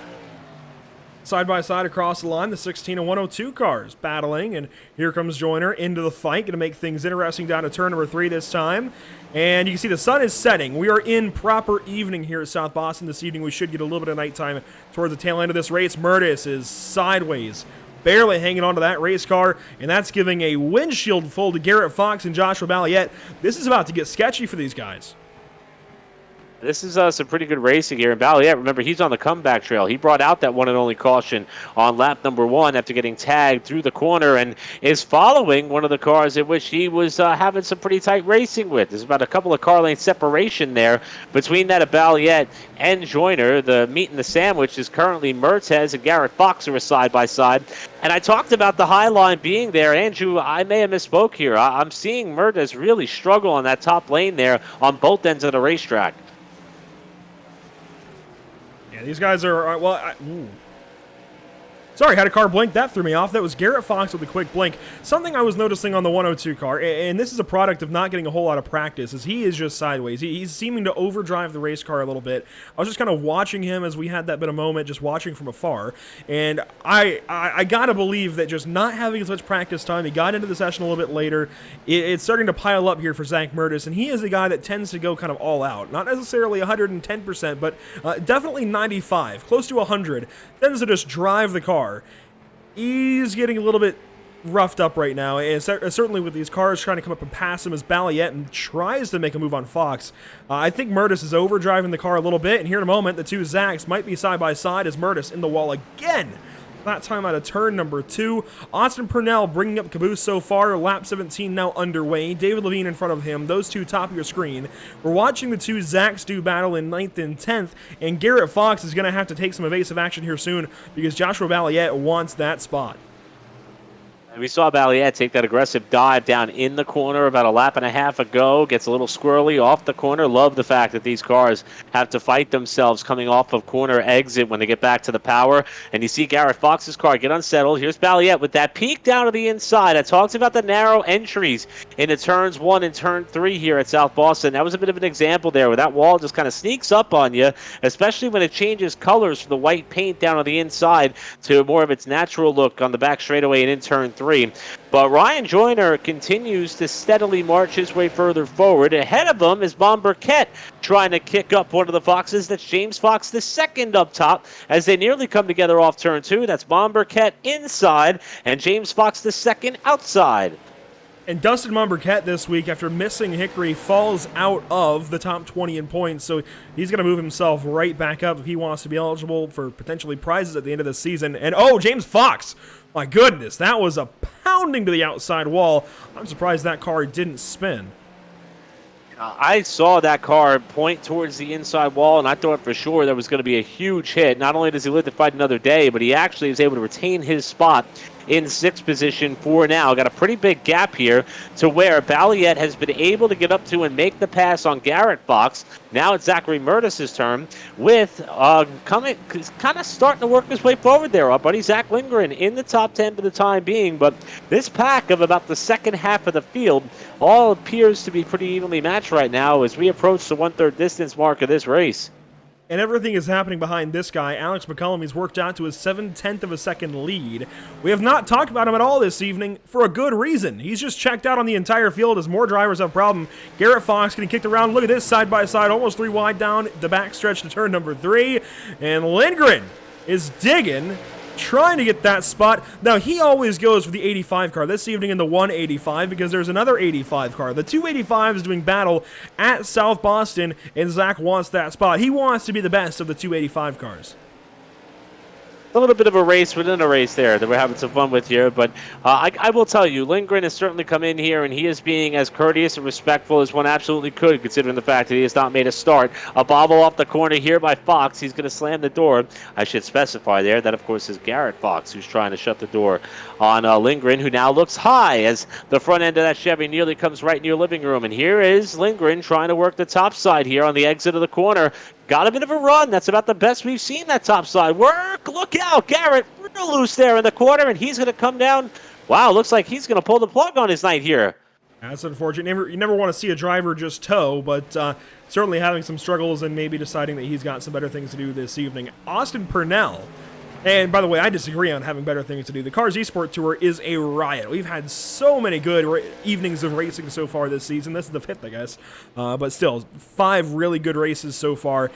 Side by side across the line, the 16 and 102 cars battling, and here comes Joyner into the fight, going to make things interesting down to turn number 3 this time. And you can see the sun is setting. We are in proper evening here at South Boston this evening. We should get a little bit of nighttime towards the tail end of this race. Murtis is sideways, barely hanging onto that race car, and that's giving a windshield full to Garrett Fox and Joshua Balliet. This is about to get sketchy for these guys. This is some pretty good racing here. And Balliet, remember, he's on the comeback trail. He brought out that one and only caution on lap number 1 after getting tagged through the corner, and is following one of the cars in which he was having some pretty tight racing with. There's about a couple of car lane separation there between that of Balliet and Joyner. The meat and the sandwich is currently Mertez and Garrett Fox, who are side by side. And I talked about the high line being there. Andrew, I may have misspoke here. I'm seeing Mertez really struggle on that top lane there on both ends of the racetrack. Yeah, these guys are, Sorry, had a car blink. That threw me off. That was Garrett Fox with a quick blink. Something I was noticing on the 102 car, and this is a product of not getting a whole lot of practice, is he is just sideways. He's seeming to overdrive the race car a little bit. I was just kind of watching him as we had that bit of moment, just watching from afar. And I got to believe that just not having as much practice time, he got into the session a little bit later. It's starting to pile up here for Zach Murtis, and he is a guy that tends to go kind of all out. Not necessarily 110%, but definitely 95, close to 100. Tends to just drive the car. He's getting a little bit roughed up right now, and certainly with these cars trying to come up and pass him as Balliet and tries to make a move on Fox. I think Murtis is overdriving the car a little bit, and here in a moment, the two Zacks might be side by side as Murtis in the wall again. That time out of turn number 2. Austin Purnell bringing up caboose so far. Lap 17 now underway. David Levine in front of him. Those two top of your screen. We're watching the two Zacks do battle in 9th and 10th, and Garrett Fox is going to have to take some evasive action here soon because Joshua Balliet wants that spot. We saw Balliet take that aggressive dive down in the corner about a lap and a half ago. Gets a little squirrely off the corner. Love the fact that these cars have to fight themselves coming off of corner exit when they get back to the power. And you see Garrett Fox's car get unsettled. Here's Balliet with that peak down to the inside. I talked about the narrow entries into turns 1 and turn 3 here at South Boston. That was a bit of an example there where that wall just kind of sneaks up on you, especially when it changes colors from the white paint down on the inside to more of its natural look on the back straightaway and in turn 3. 3. But Ryan Joyner continues to steadily march his way further forward. Ahead of him is Bon Burkett trying to kick up one of the Foxes. That's James Fox, the second up top, as they nearly come together off turn 2. That's Bon Burkett inside and James Fox, the second outside. And Dustin Monburkett this week, after missing Hickory, falls out of the top 20 in points, so he's going to move himself right back up if he wants to be eligible for potentially prizes at the end of the season. And oh, James Fox! My goodness, that was a pounding to the outside wall. I'm surprised that car didn't spin. I saw that car point towards the inside wall, and I thought for sure there was going to be a huge hit. Not only does he live to fight another day, but he actually is able to retain his spot in 6th position for now. Got a pretty big gap here to where Balliet has been able to get up to and make the pass on Garrett Fox. Now it's Zachary Murtis' turn with kind of starting to work his way forward there. Our buddy Zach Lindgren in the top 10 for the time being, but this pack of about the second half of the field all appears to be pretty evenly matched right now as we approach the 1/3 distance mark of this race. And everything is happening behind this guy, Alex McCullum. He's worked out to his 7/10 of a second lead. We have not talked about him at all this evening for a good reason. He's just checked out on the entire field as more drivers have a problem. Garrett Fox getting kicked around. Look at this side by side, almost 3 wide down the backstretch to turn number 3. And Lindgren is digging, trying to get that spot. Now, he always goes for the 85 car this evening in the 185 because there's another 85 car. The 285 is doing battle at South Boston, and Zach wants that spot. He wants to be the best of the 285 cars. A little bit of a race within a race there that we're having some fun with here, but I will tell you, Lindgren has certainly come in here, and he is being as courteous and respectful as one absolutely could, considering the fact that he has not made a start. A bobble off the corner here by Fox. He's going to slam the door. I should specify there that, of course, is Garrett Fox, who's trying to shut the door on Lindgren, who now looks high as the front end of that Chevy nearly comes right in your living room. And here is Lindgren trying to work the top side here on the exit of the corner. Got a bit of a run. That's about the best we've seen that top side work. Look out. Garrett real loose there in the corner, and he's going to come down. Wow, looks like he's going to pull the plug on his night here. That's unfortunate. You never want to see a driver just tow, but certainly having some struggles and maybe deciding that he's got some better things to do this evening. Austin Purnell. And by the way, I disagree on having better things to do. The Cars eSport Tour is a riot. We've had so many good evenings of racing so far this season. This is the 5th, I guess. But still, 5 really good races so far.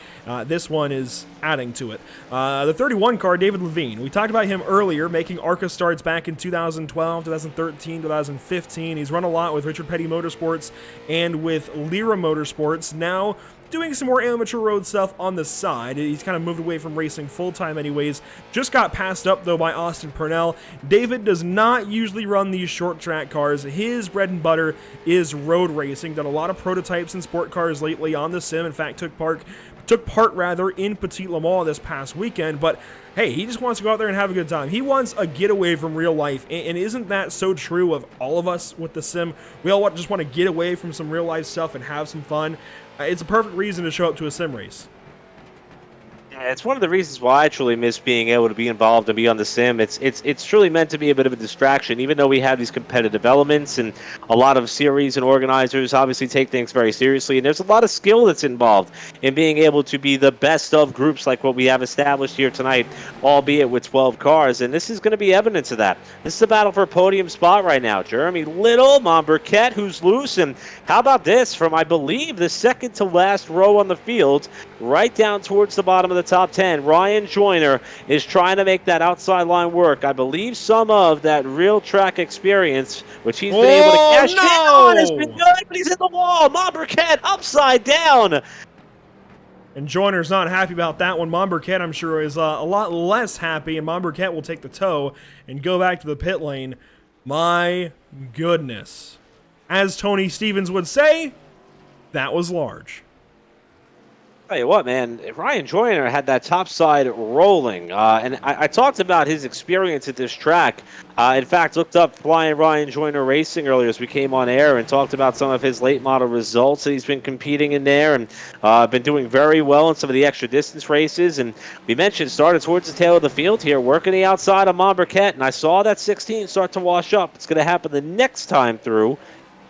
This one is adding to it. The 31 car, David Levine. We talked about him earlier, making ARCA starts back in 2012, 2013, 2015. He's run a lot with Richard Petty Motorsports and with Lyra Motorsports. Now, doing some more amateur road stuff on the side. He's kind of moved away from racing full-time anyways. Just got passed up, though, by Austin Purnell. David does not usually run these short-track cars. His bread and butter is road racing. Done a lot of prototypes and sport cars lately on the sim. In fact, took part in Petit Le Mans this past weekend. But, hey, he just wants to go out there and have a good time. He wants a getaway from real life. And isn't that so true of all of us with the sim? We all just want to get away from some real-life stuff and have some fun. It's a perfect reason to show up to a sim race. It's one of the reasons why I truly miss being able to be involved and be on the sim. It's truly meant to be a bit of a distraction, even though we have these competitive elements and a lot of series and organizers obviously take things very seriously. And there's a lot of skill that's involved in being able to be the best of groups like what we have established here tonight, albeit with 12 cars. And this is going to be evidence of that. This is a battle for a podium spot right now. Jeremy Little, Monburkett, who's loose. And how about this from, I believe, the second to last row on the field, right down towards the bottom of the top 10. Ryan Joyner is trying to make that outside line work. I believe some of that real track experience, which he's been able to cash in on, has been good, but he's in the wall. Monburkett upside down. And Joyner's not happy about that one. Monburkett, I'm sure, is a lot less happy, and Monburkett will take the tow and go back to the pit lane. My goodness. As Tony Stevens would say, that was large. Tell you what, man, Ryan Joyner had that top side rolling, and I talked about his experience at this track. In fact, looked up Flying Ryan Joyner Racing earlier as we came on air and talked about some of his late model results that he's been competing in there, and been doing very well in some of the extra distance races. And we mentioned started towards the tail of the field here, working the outside of Monburkett, and I saw that 16 start to wash up. It's going to happen the next time through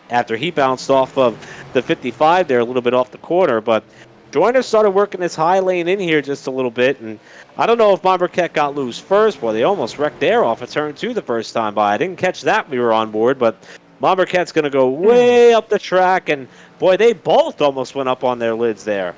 after he bounced off of the 55 there a little bit off the corner, but Joyner started working this high lane in here just a little bit, and I don't know if Bombercat got loose first. Boy, they almost wrecked there off of turn 2 the first time by. I didn't catch that when we were on board, but Bombercat's going to go way up the track, and boy, they both almost went up on their lids there.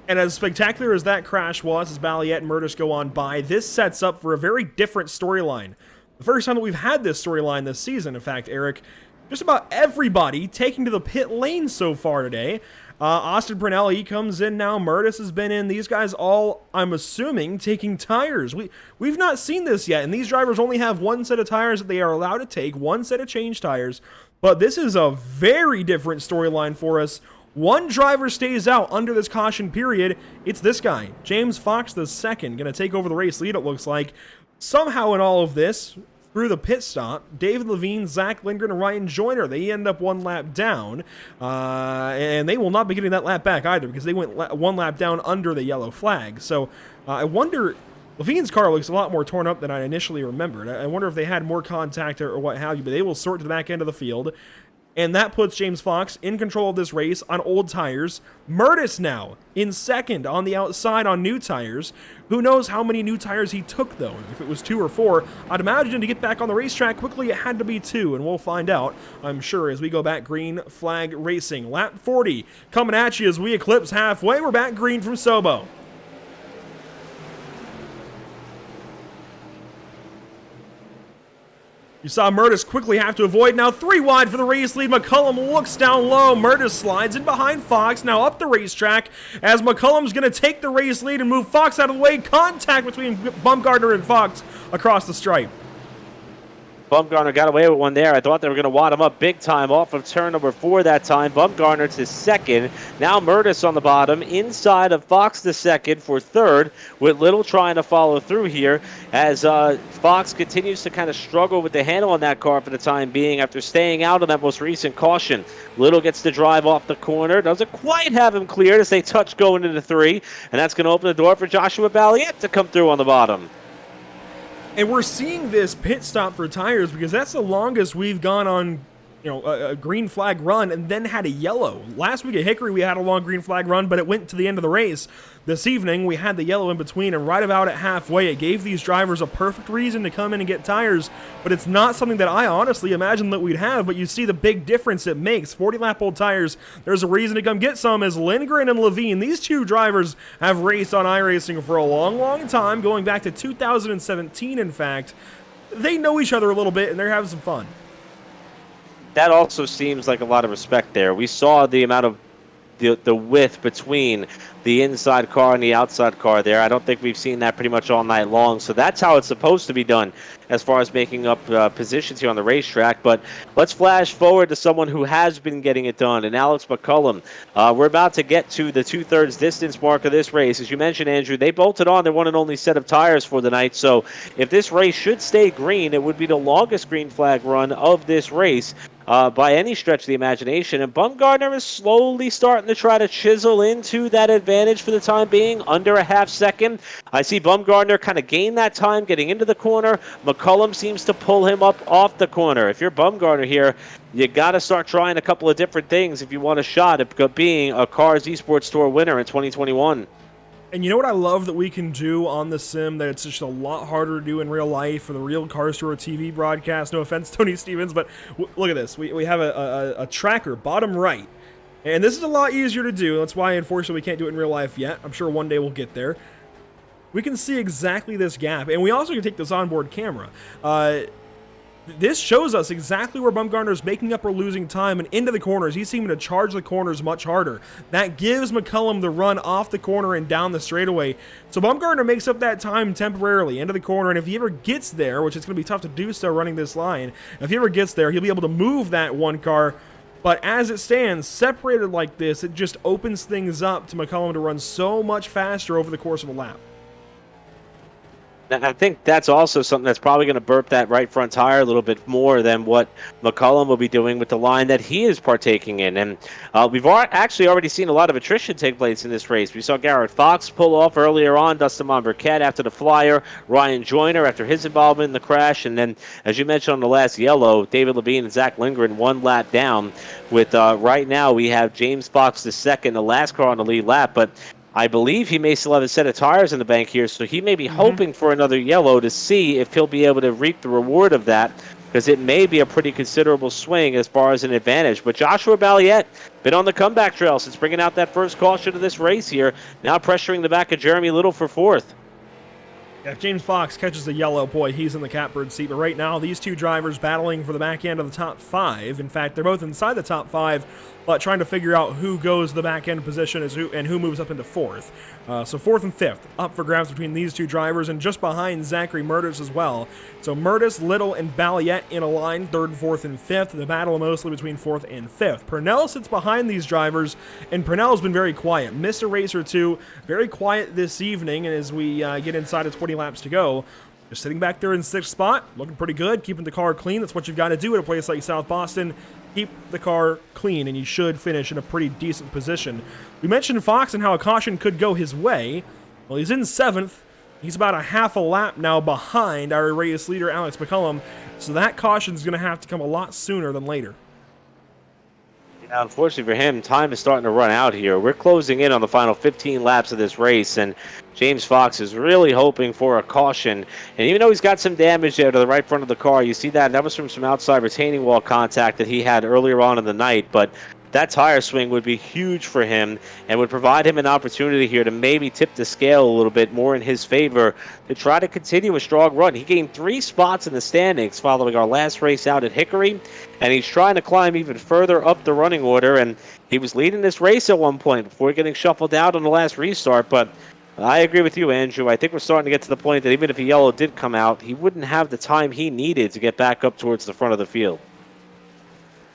And as spectacular as that crash was, as Balliet and Murtis go on by, this sets up for a very different storyline. The first time that we've had this storyline this season, in fact, Eric, just about everybody taking to the pit lane so far today. Austin Brunel, he comes in now. Murtis has been in. These guys all, I'm assuming, taking tires. We've not seen this yet, and these drivers only have one set of tires that they are allowed to take, one set of change tires. But this is a very different storyline for us. One driver stays out under this caution period. It's this guy, James Fox II, going to take over the race lead, it looks like. Somehow in all of this, through the pit stop, David Levine, Zach Lindgren, and Ryan Joyner, they end up one lap down, and they will not be getting that lap back either because they went one lap down under the yellow flag. So I wonder, Levine's car looks a lot more torn up than I initially remembered. I wonder if they had more contact or what have you, but they will sort to the back end of the field. And that puts James Fox in control of this race on old tires. Murtis now in second on the outside on new tires. Who knows how many new tires he took, though? If it was 2 or 4, I'd imagine to get back on the racetrack quickly it had to be 2, and we'll find out, I'm sure, as we go back green flag racing. Lap 40 coming at you as we eclipse halfway. We're back green from Sobo. You saw Murtis quickly have to avoid. Now 3 wide for the race lead. McCullum looks down low. Murtis slides in behind Fox. Now up the racetrack as McCullum's going to take the race lead and move Fox out of the way. Contact between Bumgarner and Fox across the stripe. Bumgarner got away with one there. I thought they were going to wad him up big time off of turn number 4 that time. Bumgarner to second. Now Murtis on the bottom, inside of Fox the second for third, with Little trying to follow through here as Fox continues to kind of struggle with the handle on that car for the time being after staying out on that most recent caution. Little gets to drive off the corner. Doesn't quite have him cleared as they touch going into 3, and that's going to open the door for Joshua Balliet to come through on the bottom. And we're seeing this pit stop for tires because that's the longest we've gone on, a green flag run and then had a yellow. Last week at Hickory, we had a long green flag run, but it went to the end of the race. This evening, we had the yellow in between, and right about at halfway, it gave these drivers a perfect reason to come in and get tires, but it's not something that I honestly imagined that we'd have, but you see the big difference it makes. 40-lap-old tires, there's a reason to come get some, as Lindgren and Levine, these two drivers have raced on iRacing for a long, long time, going back to 2017, in fact. They know each other a little bit, and they're having some fun. That also seems like a lot of respect there. We saw the amount of the width between the inside car and the outside car there. I don't think we've seen that pretty much all night long. So that's how it's supposed to be done as far as making up positions here on the racetrack. But let's flash forward to someone who has been getting it done, and Alex McCullum. We're about to get to the 2/3 distance mark of this race. As you mentioned, Andrew, they bolted on their one and only set of tires for the night. So if this race should stay green, it would be the longest green flag run of this race. By any stretch of the imagination, and Bumgarner is slowly starting to try to chisel into that advantage for the time being, under a half second. I see Bumgarner kind of gain that time getting into the corner. McCullum seems to pull him up off the corner. If you're Bumgarner here, you got to start trying a couple of different things if you want a shot at being a Cars eSports Tour winner in 2021. And you know what I love that we can do on the sim that it's just a lot harder to do in real life for the real Cars Tour TV broadcast? No offense, Tony Stevens, but look at this. We have a tracker, bottom right. And this is a lot easier to do. That's why, unfortunately, we can't do it in real life yet. I'm sure one day we'll get there. We can see exactly this gap. And we also can take this onboard camera. This shows us exactly where Bumgarner's making up or losing time, and into the corners. He's seeming to charge the corners much harder. That gives McCullum the run off the corner and down the straightaway. So Bumgarner makes up that time temporarily into the corner, and if he ever gets there, which is going to be tough to do so running this line, if he ever gets there, he'll be able to move that one car. But as it stands, separated like this, it just opens things up to McCullum to run so much faster over the course of a lap. And I think that's also something that's probably going to burp that right front tire a little bit more than what McCullum will be doing with the line that he is partaking in. And we've actually already seen a lot of attrition take place in this race. We saw Garrett Fox pull off earlier on, Dustin Monberquette after the flyer, Ryan Joyner after his involvement in the crash, and then, as you mentioned on the last yellow, David Levine and Zach Lindgren 1 lap down. With right now we have James Fox the second, the last car on the lead lap, but I believe he may still have a set of tires in the bank here, so he may be hoping for another yellow to see if he'll be able to reap the reward of that, because it may be a pretty considerable swing as far as an advantage. But Joshua Balliet, been on the comeback trail since bringing out that first caution of this race here, now pressuring the back of Jeremy Little for fourth. Yeah, if James Fox catches a yellow, boy, he's in the catbird seat. But right now, these two drivers battling for the back end of the top 5. In fact, they're both inside the top 5, but trying to figure out who goes the back end position and who moves up into 4th. So 4th and 5th up for grabs between these two drivers, and just behind Zachary Murtis as well. So Murtis, Little, and Balliet in a line, 3rd, 4th, and 5th. The battle mostly between 4th and 5th. Purnell sits behind these drivers, and Purnell's been very quiet. Missed a race or two, very quiet this evening, and as we get inside of 20 laps to go, just sitting back there in 6th spot, looking pretty good, keeping the car clean. That's what you've got to do at a place like South Boston. Keep the car clean, and you should finish in a pretty decent position. We mentioned Fox and how a caution could go his way. Well, he's in 7th. He's about a half a lap now behind our race leader, Alex McCullum, so that caution's going to have to come a lot sooner than later. Yeah, unfortunately for him, time is starting to run out here. We're closing in on the final 15 laps of this race, and James Fox is really hoping for a caution. And even though he's got some damage there to the right front of the car, you see that, and that was from some outside retaining wall contact that he had earlier on in the night, but that tire swing would be huge for him and would provide him an opportunity here to maybe tip the scale a little bit more in his favor to try to continue a strong run. He gained 3 spots in the standings following our last race out at Hickory, and he's trying to climb even further up the running order, and he was leading this race at one point before getting shuffled out on the last restart. But I agree with you, Andrew. I think we're starting to get to the point that even if a yellow did come out, he wouldn't have the time he needed to get back up towards the front of the field.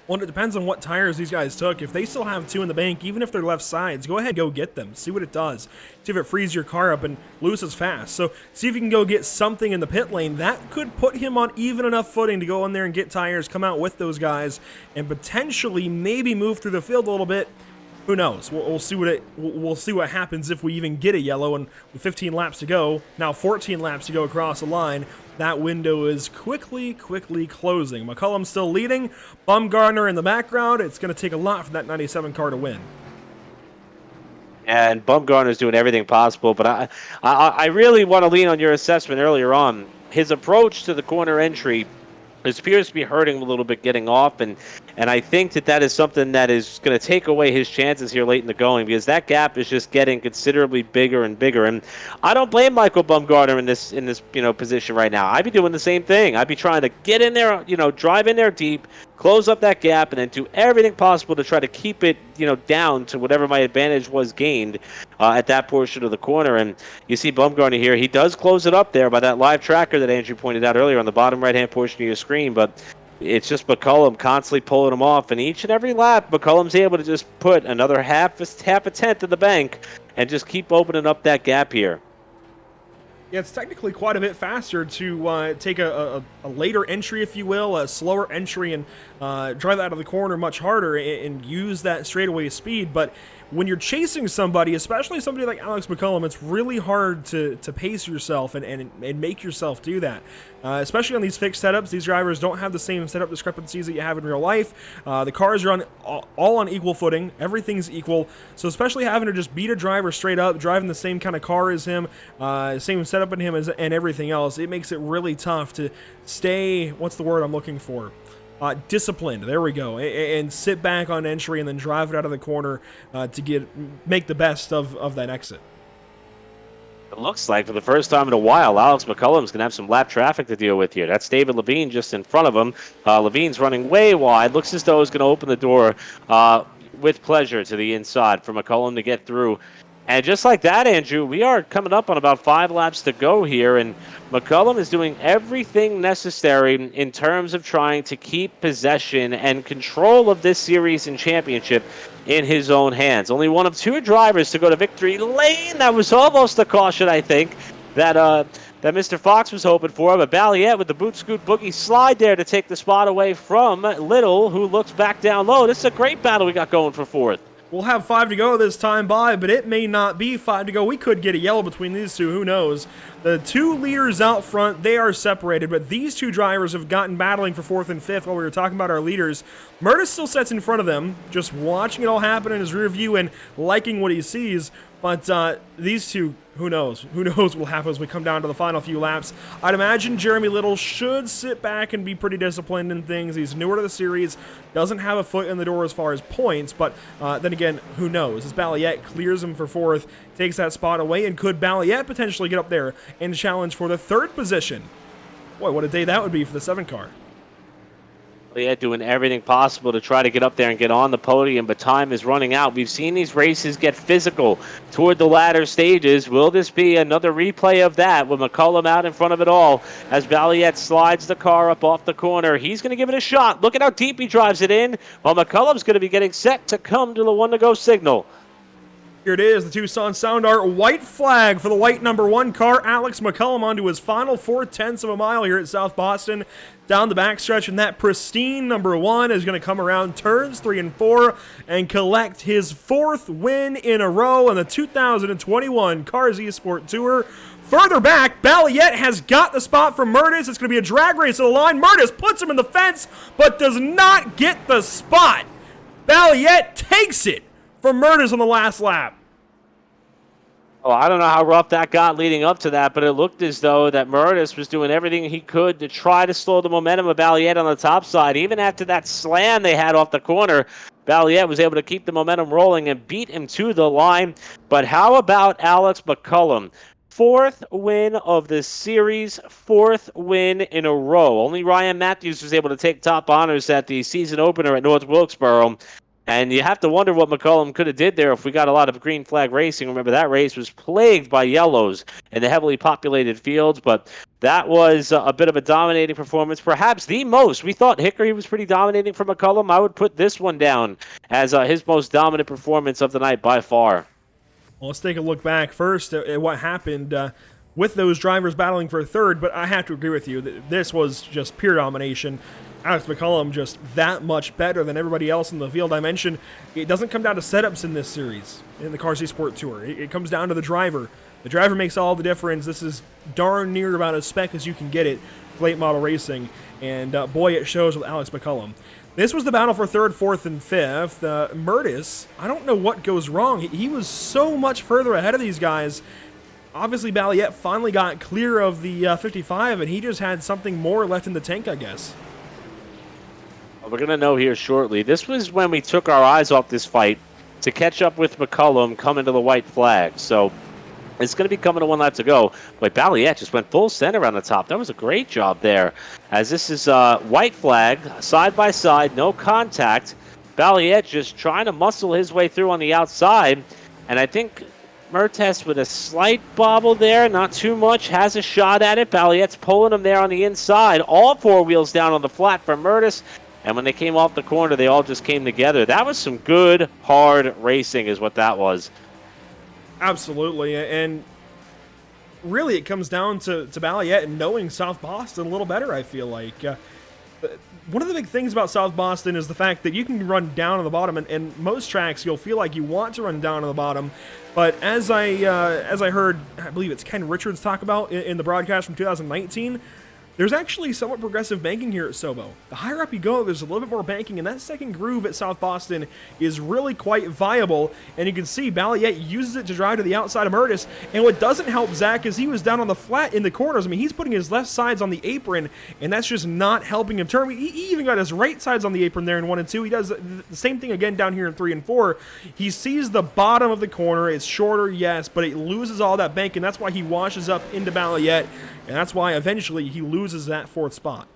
Well, it depends on what tires these guys took. If they still have 2 in the bank, even if they're left sides, go ahead, go get them. See what it does. See if it frees your car up and loses fast. So see if you can go get something in the pit lane. That could put him on even enough footing to go in there and get tires, come out with those guys, and potentially maybe move through the field a little bit. Who knows? We'll see what happens if we even get a yellow. And with 15 laps to go, now 14 laps to go across the line, that window is quickly closing. McCullum's still leading. Bumgarner in the background. It's going to take a lot for that 97 car to win. And Bumgarner's doing everything possible, but I really want to lean on your assessment earlier on. His approach to the corner entry appears to be hurting him a little bit getting off, and I think that is something that is going to take away his chances here late in the going, because that gap is just getting considerably bigger and bigger. And I don't blame Michael Bumgarner in this position right now. I'd be doing the same thing. I'd be trying to get in there, drive in there deep, close up that gap, and then do everything possible to try to keep it down to whatever my advantage was gained at that portion of the corner. And you see Bumgarner here, he does close it up there by that live tracker that Andrew pointed out earlier on the bottom right hand portion of your screen, but it's just McCullum constantly pulling him off, and each and every lap McCullum's able to just put another half a tenth in the bank and just keep opening up that gap here. Yeah, it's technically quite a bit faster to take a later entry, if you will, a slower entry, and drive out of the corner much harder and use that straightaway speed. But when you're chasing somebody, especially somebody like Alex McCullum, it's really hard to pace yourself and make yourself do that. Especially on these fixed setups, these drivers don't have the same setup discrepancies that you have in real life. The cars are all on equal footing. Everything's equal. So especially having to just beat a driver straight up, driving the same kind of car as him, same setup in him and everything else, it makes it really tough to stay, what's the word I'm looking for? Disciplined, there we go, and sit back on entry and then drive it out of the corner to make the best of that exit. It looks like for the first time in a while, Alex McCullum's going to have some lap traffic to deal with here. That's David Levine just in front of him. Levine's running way wide. Looks as though he's going to open the door with pleasure to the inside for McCullum to get through. And just like that, Andrew, we are coming up on about 5 laps to go here, and McCullum is doing everything necessary in terms of trying to keep possession and control of this series and championship in his own hands. Only one of 2 drivers to go to victory lane. That was almost a caution, I think, that that Mr. Fox was hoping for, but Balliet with the boot scoot boogie slide there to take the spot away from Little, who looks back down low. This is a great battle we got going for fourth. We'll have 5 to go this time by, but it may not be 5 to go. We could get a yellow between these two, who knows. The two leaders out front, they are separated, but these two drivers have gotten battling for 4th and 5th while we were talking about our leaders. Murtis still sits in front of them, just watching it all happen in his rear view and liking what he sees. But these two, who knows? Who knows what will happen as we come down to the final few laps. I'd imagine Jeremy Little should sit back and be pretty disciplined in things. He's newer to the series, doesn't have a foot in the door as far as points, but then again, who knows? As Balliet clears him for 4th, takes that spot away, and could Balliet potentially get up there and challenge for the 3rd position? Boy, what a day that would be for the 7 car. Balliet doing everything possible to try to get up there and get on the podium, but time is running out. We've seen these races get physical toward the latter stages. Will this be another replay of that with McCullum out in front of it all as Balliet slides the car up off the corner? He's going to give it a shot. Look at how deep he drives it in, while McCullum's going to be getting set to come to the 1-to-go signal. Here it is, the Tucson Sound Art white flag for the white number 1 car. Alex McCullum onto his final 4/10 of a mile here at South Boston. Down the backstretch, and that pristine number 1 is going to come around turns 3 and 4 and collect his 4th win in a row on the 2021 Cars eSport Tour. Further back, Balliet has got the spot from Murtis. It's going to be a drag race to the line. Murtis puts him in the fence, but does not get the spot. Balliet takes it from Murtis on the last lap. Oh, I don't know how rough that got leading up to that, but it looked as though that Murtis was doing everything he could to try to slow the momentum of Balliet on the top side. Even after that slam they had off the corner, Balliet was able to keep the momentum rolling and beat him to the line. But how about Alex McCullum? 4th win of the series, 4th win in a row. Only Ryan Matthews was able to take top honors at the season opener at North Wilkesboro. And you have to wonder what McCullum could have did there if we got a lot of green flag racing. Remember, that race was plagued by yellows in the heavily populated fields, but that was a bit of a dominating performance, perhaps the most. We thought Hickory was pretty dominating for McCullum. I would put this one down as his most dominant performance of the night by far. Well, let's take a look back first at what happened with those drivers battling for 3rd, but I have to agree with you that this was just pure domination. Alex McCullum just that much better than everybody else in the field. I mentioned it doesn't come down to setups in this series, in the Cars eSport Tour. It comes down to the driver. The driver makes all the difference. This is darn near about as spec as you can get it, late model racing, and boy, it shows with Alex McCullum. This was the battle for 3rd, 4th, and 5th. Murtis, I don't know what goes wrong. He was so much further ahead of these guys. Obviously, Balliet finally got clear of the 55, and he just had something more left in the tank, I guess. We're going to know here shortly. This was when we took our eyes off this fight to catch up with McCullum coming to the white flag. So it's going to be coming to 1 lap to go. But Balliet just went full center on the top. That was a great job there. As this is white flag, side by side, no contact. Balliet just trying to muscle his way through on the outside. And I think Murtis with a slight bobble there, not too much, has a shot at it. Balliet's pulling him there on the inside. All 4 wheels down on the flat for Murtis. And when they came off the corner, they all just came together. That was some good, hard racing is what that was. Absolutely. And really it comes down to Balliet and knowing South Boston a little better, I feel like. One of the big things about South Boston is the fact that you can run down on the bottom, and most tracks you'll feel like you want to run down on the bottom. But as I heard, I believe it's Ken Richards talk about in the broadcast from 2019, there's actually somewhat progressive banking here at Sobo. The higher up you go, there's a little bit more banking, and that second groove at South Boston is really quite viable, and you can see Balliet uses it to drive to the outside of Murtis, and what doesn't help Zach is he was down on the flat in the corners. I mean, he's putting his left sides on the apron, and that's just not helping him turn. He even got his right sides on the apron there in 1 and 2. He does the same thing again down here in 3 and 4. He sees the bottom of the corner. It's shorter, yes, but it loses all that bank, and that's why he washes up into Balliet. And that's why eventually he loses that 4th spot.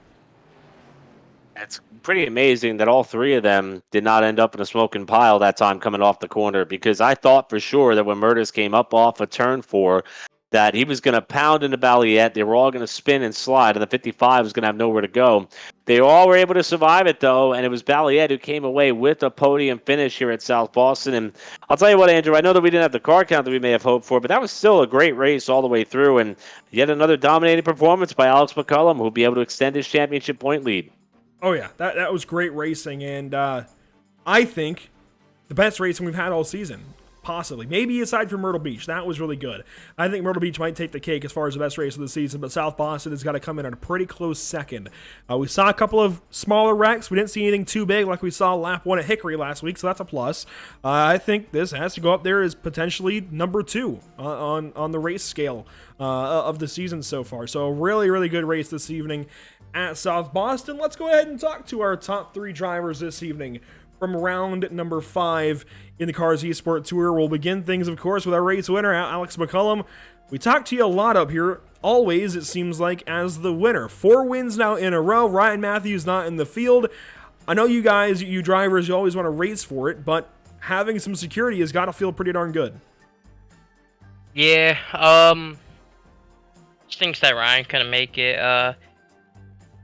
It's pretty amazing that all 3 of them did not end up in a smoking pile that time coming off the corner, because I thought for sure that when Murtis came up off of turn 4, that he was going to pound into Balliet. They were all going to spin and slide, and the 55 was going to have nowhere to go. They all were able to survive it, though, and it was Balliet who came away with a podium finish here at South Boston. And I'll tell you what, Andrew, I know that we didn't have the car count that we may have hoped for, but that was still a great race all the way through, and yet another dominating performance by Alex McCullum, who will be able to extend his championship point lead. Oh, yeah, that was great racing, and I think the best racing we've had all season. Possibly. Maybe aside from Myrtle Beach. That was really good. I think Myrtle Beach might take the cake as far as the best race of the season, but South Boston has got to come in at a pretty close second. We saw a couple of smaller wrecks. We didn't see anything too big like we saw lap 1 at Hickory last week, so that's a plus. I think this has to go up there as potentially number 2 on the race scale of the season so far. So a really, really good race this evening at South Boston. Let's go ahead and talk to our top 3 drivers this evening from round number 5 in the Cars eSport Tour. We'll begin things, of course, with our race winner, Alex McCullum. We talk to you a lot up here, always, it seems like, as the winner. 4 wins now in a row. Ryan Matthews not in the field. I know you guys, you drivers, you always want to race for it, but having some security has got to feel pretty darn good. Yeah, thinks that Ryan couldn't make it,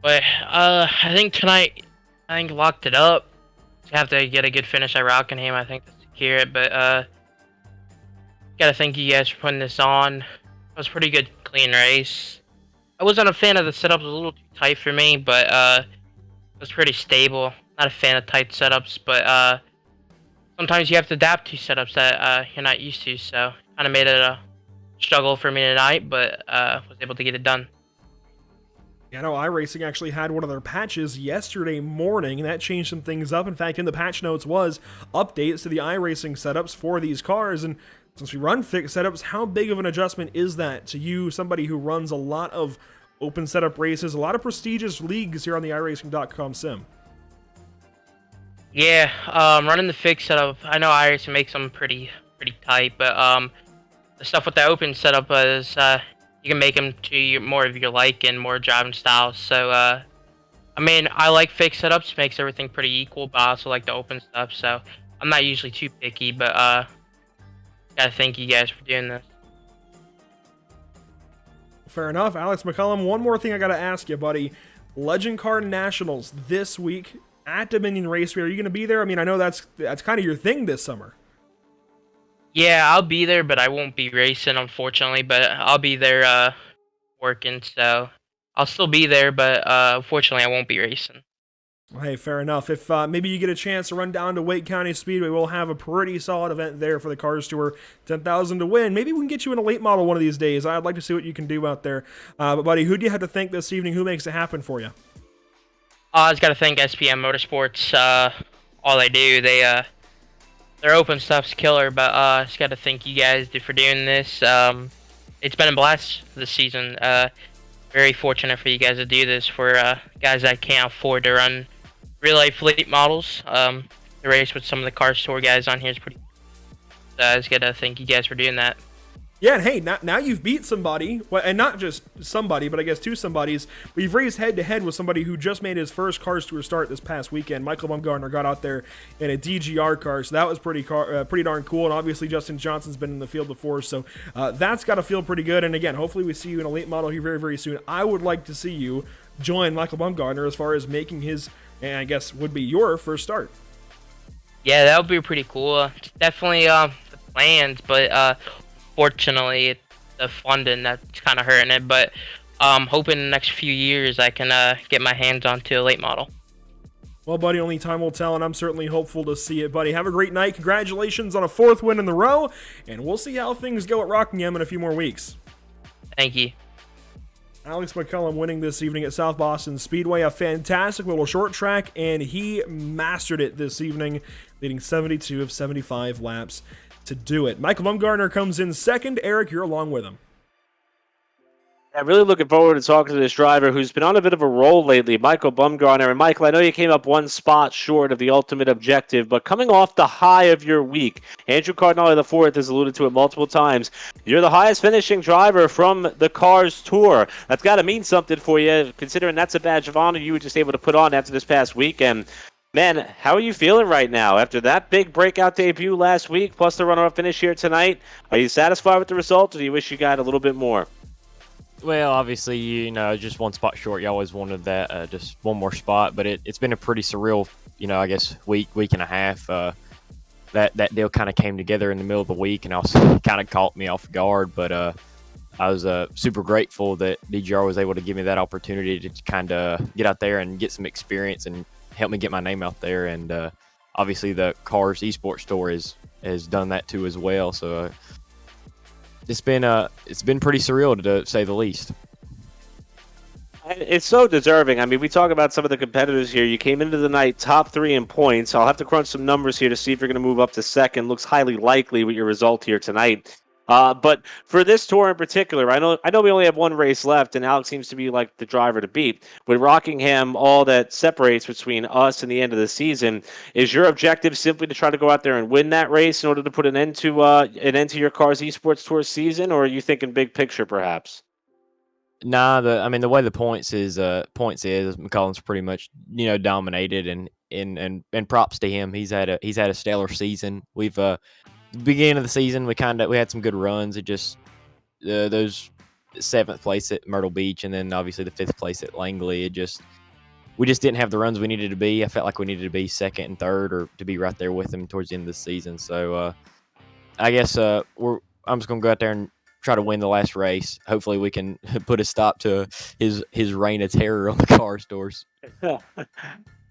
but I think tonight, locked it up. Have to get a good finish at Rockingham, I think, to secure it, but gotta thank you guys for putting this on. It was a pretty good, clean race. I wasn't a fan of the setups, it was a little too tight for me, but it was pretty stable. Not a fan of tight setups, but sometimes you have to adapt to setups that you're not used to, so kind of made it a struggle for me tonight, but was able to get it done. Yeah, no, iRacing actually had one of their patches yesterday morning, and that changed some things up. In fact, in the patch notes was updates to the iRacing setups for these cars, and since we run fixed setups, how big of an adjustment is that to you, somebody who runs a lot of open setup races, a lot of prestigious leagues here on the iRacing.com sim? Yeah, running the fixed setup, I know iRacing makes them pretty tight, but the stuff with the open setup is you can make them to more of your liking, more driving styles. So, I mean, I like fixed setups, makes everything pretty equal, but I also like the open stuff. So, I'm not usually too picky, but gotta thank you guys for doing this. Fair enough. Alex McCullum, one more thing I gotta ask you, buddy. Legend Car Nationals this week at Dominion Raceway. Are you gonna be there? I mean, I know that's kind of your thing this summer. Yeah, I'll be there, but I won't be racing, unfortunately. But I'll be there working, so I'll still be there, but unfortunately, I won't be racing. Well, hey, fair enough. If maybe you get a chance to run down to Wake County Speedway, we'll have a pretty solid event there for the Cars Tour. 10,000 to win. Maybe we can get you in a late model one of these days. I'd like to see what you can do out there. But, buddy, who do you have to thank this evening? Who makes it happen for you? I just got to thank SPM Motorsports. All they do, their open stuff's killer, but I just got to thank you guys for doing this. It's been a blast this season. Very fortunate for you guys to do this for guys that can't afford to run real-life fleet models. The race with some of the Cars Tour guys on here is pretty. I just got to thank you guys for doing that. Yeah, and hey, now you've beat somebody, well, and not just somebody, but I guess 2 somebodies. We've raced head-to-head with somebody who just made his first Cars Tour start this past weekend. Michael Bumgarner got out there in a DGR car, so that was pretty darn cool, and obviously Justin Johnson's been in the field before, so that's got to feel pretty good, and again, hopefully we see you in a late model here very, very soon. I would like to see you join Michael Bumgarner as far as making his, and I guess would be your first start. Yeah, that would be pretty cool. It's definitely the plans, but fortunately, the funding that's kind of hurting it. But hoping in the next few years I can get my hands onto a late model. Well, buddy, only time will tell, and I'm certainly hopeful to see it, buddy. Have a great night. Congratulations on a 4th win in the row, and we'll see how things go at Rockingham in a few more weeks. Thank you. Alex McCullum winning this evening at South Boston Speedway, a fantastic little short track, and he mastered it this evening, leading 72 of 75 laps to do it. Michael Bumgarner comes in second. Eric, you're along with him. I'm really looking forward to talking to this driver who's been on a bit of a roll lately, Michael Bumgarner. And Michael, I know you came up 1 spot short of the ultimate objective, but coming off the high of your week, Andrew Cardinale IV has alluded to it multiple times. You're the highest finishing driver from the Cars Tour. That's got to mean something for you, considering that's a badge of honor you were just able to put on after this past weekend. Man, how are you feeling right now after that big breakout debut last week, plus the runner-up finish here tonight? Are you satisfied with the result, or do you wish you got a little bit more? Well, obviously, just one spot short. You always wanted that, just one more spot. But it's been a pretty surreal, I guess, week and a half. That deal kind of came together in the middle of the week, and also kind of caught me off guard. But I was super grateful that DGR was able to give me that opportunity to kind of get out there and get some experience and help me get my name out there. And obviously, the Cars eSport store has done that too as well. So it's been pretty surreal to say the least. It's so deserving. I mean, we talk about some of the competitors here. You came into the night top 3 in points. I'll have to crunch some numbers here to see if you're going to move up to second. Looks highly likely with your result here tonight. But for this tour in particular, I know we only have one race left, and Alex seems to be like the driver to beat. With Rockingham, all that separates between us and the end of the season, is your objective simply to try to go out there and win that race in order to put an end to your Cars Esports Tour season, or are you thinking big picture perhaps? Nah, the way the points is McCollum's pretty much dominated, and props to him. He's had a stellar season. We've the beginning of the season we had some good runs. It just those 7th place at Myrtle Beach and then obviously the 5th place at Langley. We just didn't have the runs we needed to be. I felt like we needed to be 2nd and 3rd or to be right there with them towards the end of the season. So I guess I'm just gonna go out there and try to win the last race. Hopefully we can put a stop to his reign of terror on the car stores.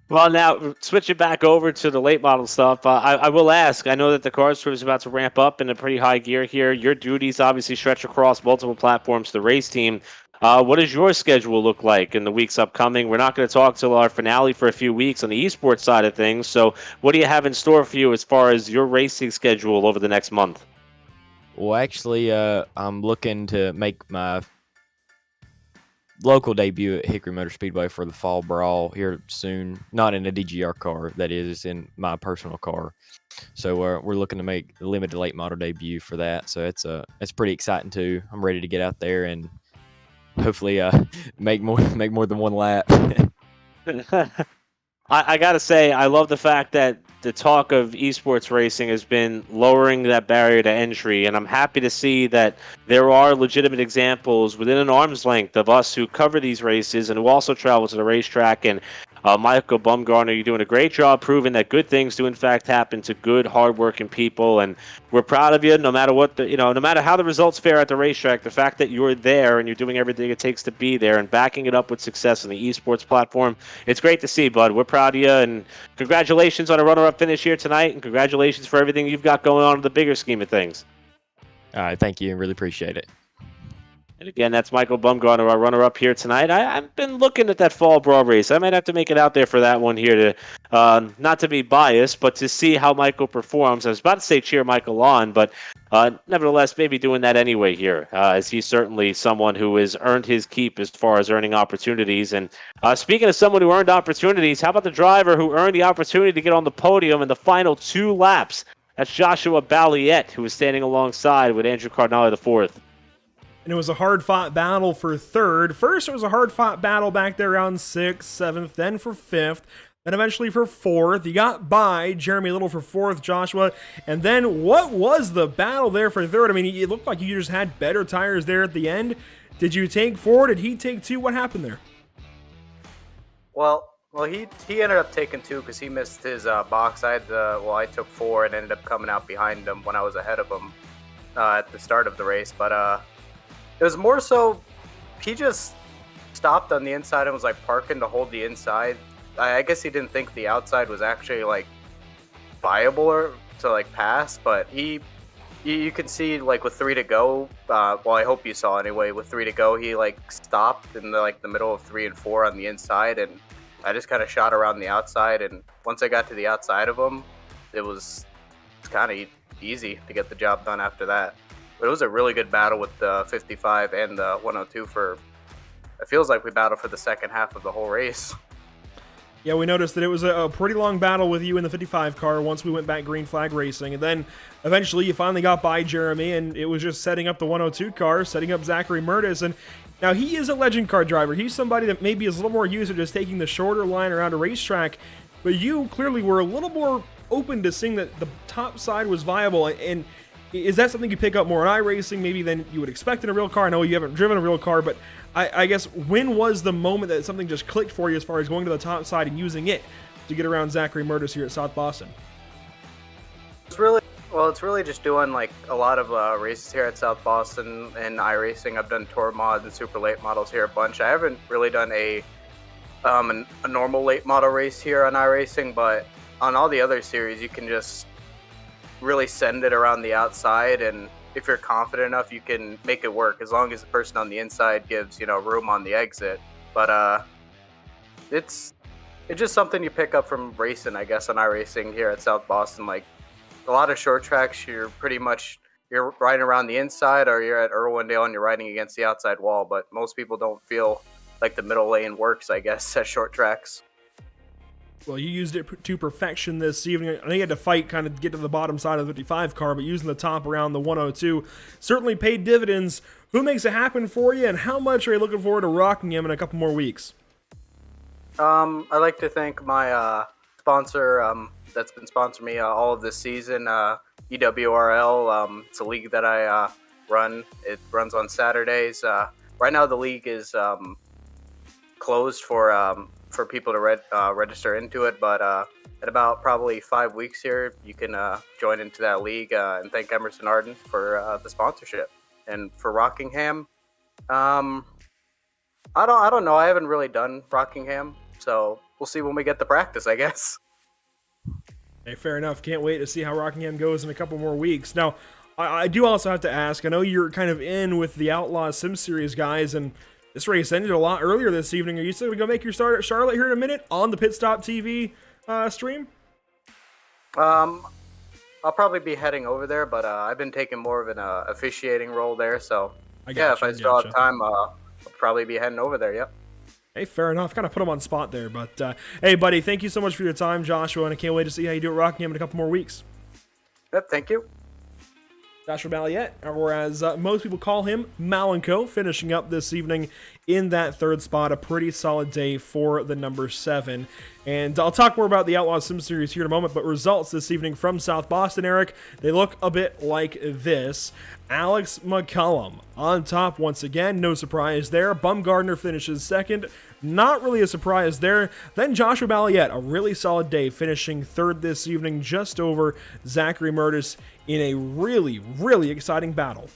Well, now, switching back over to the late model stuff, I will ask, I know that the car store is about to ramp up in a pretty high gear here. Your duties obviously stretch across multiple platforms, the race team. What does your schedule look like in the weeks upcoming? We're not going to talk till our finale for a few weeks on the esports side of things, so what do you have in store for you as far as your racing schedule over the next month? Well, actually, I'm looking to make my local debut at Hickory Motor Speedway for the Fall Brawl here soon. Not in a DGR car, that is, in my personal car. So we're looking to make the limited late model debut for that. So it's pretty exciting too. I'm ready to get out there and hopefully make more than one lap. I gotta say, I love the fact that the talk of esports racing has been lowering that barrier to entry, and I'm happy to see that there are legitimate examples within an arm's length of us who cover these races and who also travel to the racetrack. And Michael Bumgarner, you're doing a great job proving that good things do in fact happen to good, hardworking people, and we're proud of you. No matter what no matter how the results fare at the racetrack, the fact that you're there and you're doing everything it takes to be there and backing it up with success on the esports platform, it's great to see, bud. We're proud of you, and congratulations on a runner-up finish here tonight, and congratulations for everything you've got going on in the bigger scheme of things. All right, thank you. Really appreciate it. And again, that's Michael Bumgarner, our runner-up here tonight. I've been looking at that fall brawl race. I might have to make it out there for that one here to, not to be biased, but to see how Michael performs. I was about to say cheer Michael on, but nevertheless, maybe doing that anyway here, as he's certainly someone who has earned his keep as far as earning opportunities. And speaking of someone who earned opportunities, how about the driver who earned the opportunity to get on the podium in the final 2 laps? That's Joshua Balliet, who was standing alongside with Andrew Cardinale IV. And it was a hard-fought battle for 3rd. First, it was a hard-fought battle back there around 6th, 7th, then for 5th, then eventually for 4th. You got by Jeremy Little for 4th, Joshua. And then what was the battle there for 3rd? I mean, it looked like you just had better tires there at the end. Did you take 4? Did he take 2? What happened there? Well, he ended up taking 2 because he missed his box. I took 4 and ended up coming out behind him when I was ahead of him at the start of the race. But it was more so he just stopped on the inside and was like parking to hold the inside. I guess he didn't think the outside was actually like viable or to like pass, but you can see like with 3 to go. I hope you saw anyway. With 3 to go, he like stopped in the middle of 3 and 4 on the inside, and I just kind of shot around the outside. And once I got to the outside of him, it's kind of easy to get the job done after that. But it was a really good battle with the 55 and the 102 it feels like we battled for the second half of the whole race. Yeah, we noticed that it was a pretty long battle with you in the 55 car once we went back green flag racing. And then eventually you finally got by Jeremy, and it was just setting up the 102 car, setting up Zachary Murtis. And now he is a legend car driver. He's somebody that maybe is a little more used to just taking the shorter line around a racetrack. but you clearly were a little more open to seeing that the top side was viable. And is that something you pick up more in iRacing maybe than you would expect in a real car? I know you haven't driven a real car, but I guess when was the moment that something just clicked for you as far as going to the top side and using it to get around Zachary Murtis here at South Boston? It's really just doing like a lot of races here at South Boston and iRacing. I've done tour mods and super late models here a bunch. I haven't really done a normal late model race here on iRacing, but on all the other series, you can just really send it around the outside, and if you're confident enough, you can make it work as long as the person on the inside gives room on the exit. But it's just something you pick up from racing, I guess, on iRacing here at South Boston. Like a lot of short tracks, you're riding around the inside, or you're at Irwindale and you're riding against the outside wall. But most people don't feel like the middle lane works, I guess, at short tracks. Well, you used it to perfection this evening. I know you had to fight kind of get to the bottom side of the 55 car, but using the top around the 102 certainly paid dividends. Who makes it happen for you, and how much are you looking forward to Rockingham in a couple more weeks? I'd like to thank my sponsor that's been sponsoring me all of this season, EWRL. It's a league that I run. It runs on Saturdays. Right now the league is closed for people to register into it, but in about probably 5 weeks here, you can join into that league, and thank Emerson Arden for the sponsorship. And for Rockingham, I don't know. I haven't really done Rockingham, so we'll see when we get to practice, I guess. Hey, fair enough. Can't wait to see how Rockingham goes in a couple more weeks. Now, I do also have to ask, I know you're kind of in with the Outlaw Sim Series guys, and this race ended a lot earlier this evening. Are you still going to go make your start at Charlotte here in a minute on the Pit Stop TV stream? I'll probably be heading over there, but I've been taking more of an officiating role there, so if I still have time, I'll probably be heading over there, yep. Hey, fair enough. Kind of put him on spot there, but hey, buddy, thank you so much for your time, Joshua, and I can't wait to see how you do at Rockingham in a couple more weeks. Yep, thank you. Joshua Maliette, or as most people call him, Malenko, finishing up this evening in that third spot. A pretty solid day for the number 7. And I'll talk more about the Outlaw Sim Series here in a moment, but results this evening from South Boston, Eric, they look a bit like this. Alex McCullum on top once again, no surprise there. Bumgardner finishes second, not really a surprise there. Then Joshua Maliette, a really solid day, finishing third this evening, just over Zachary Murtis in a really, really exciting battle.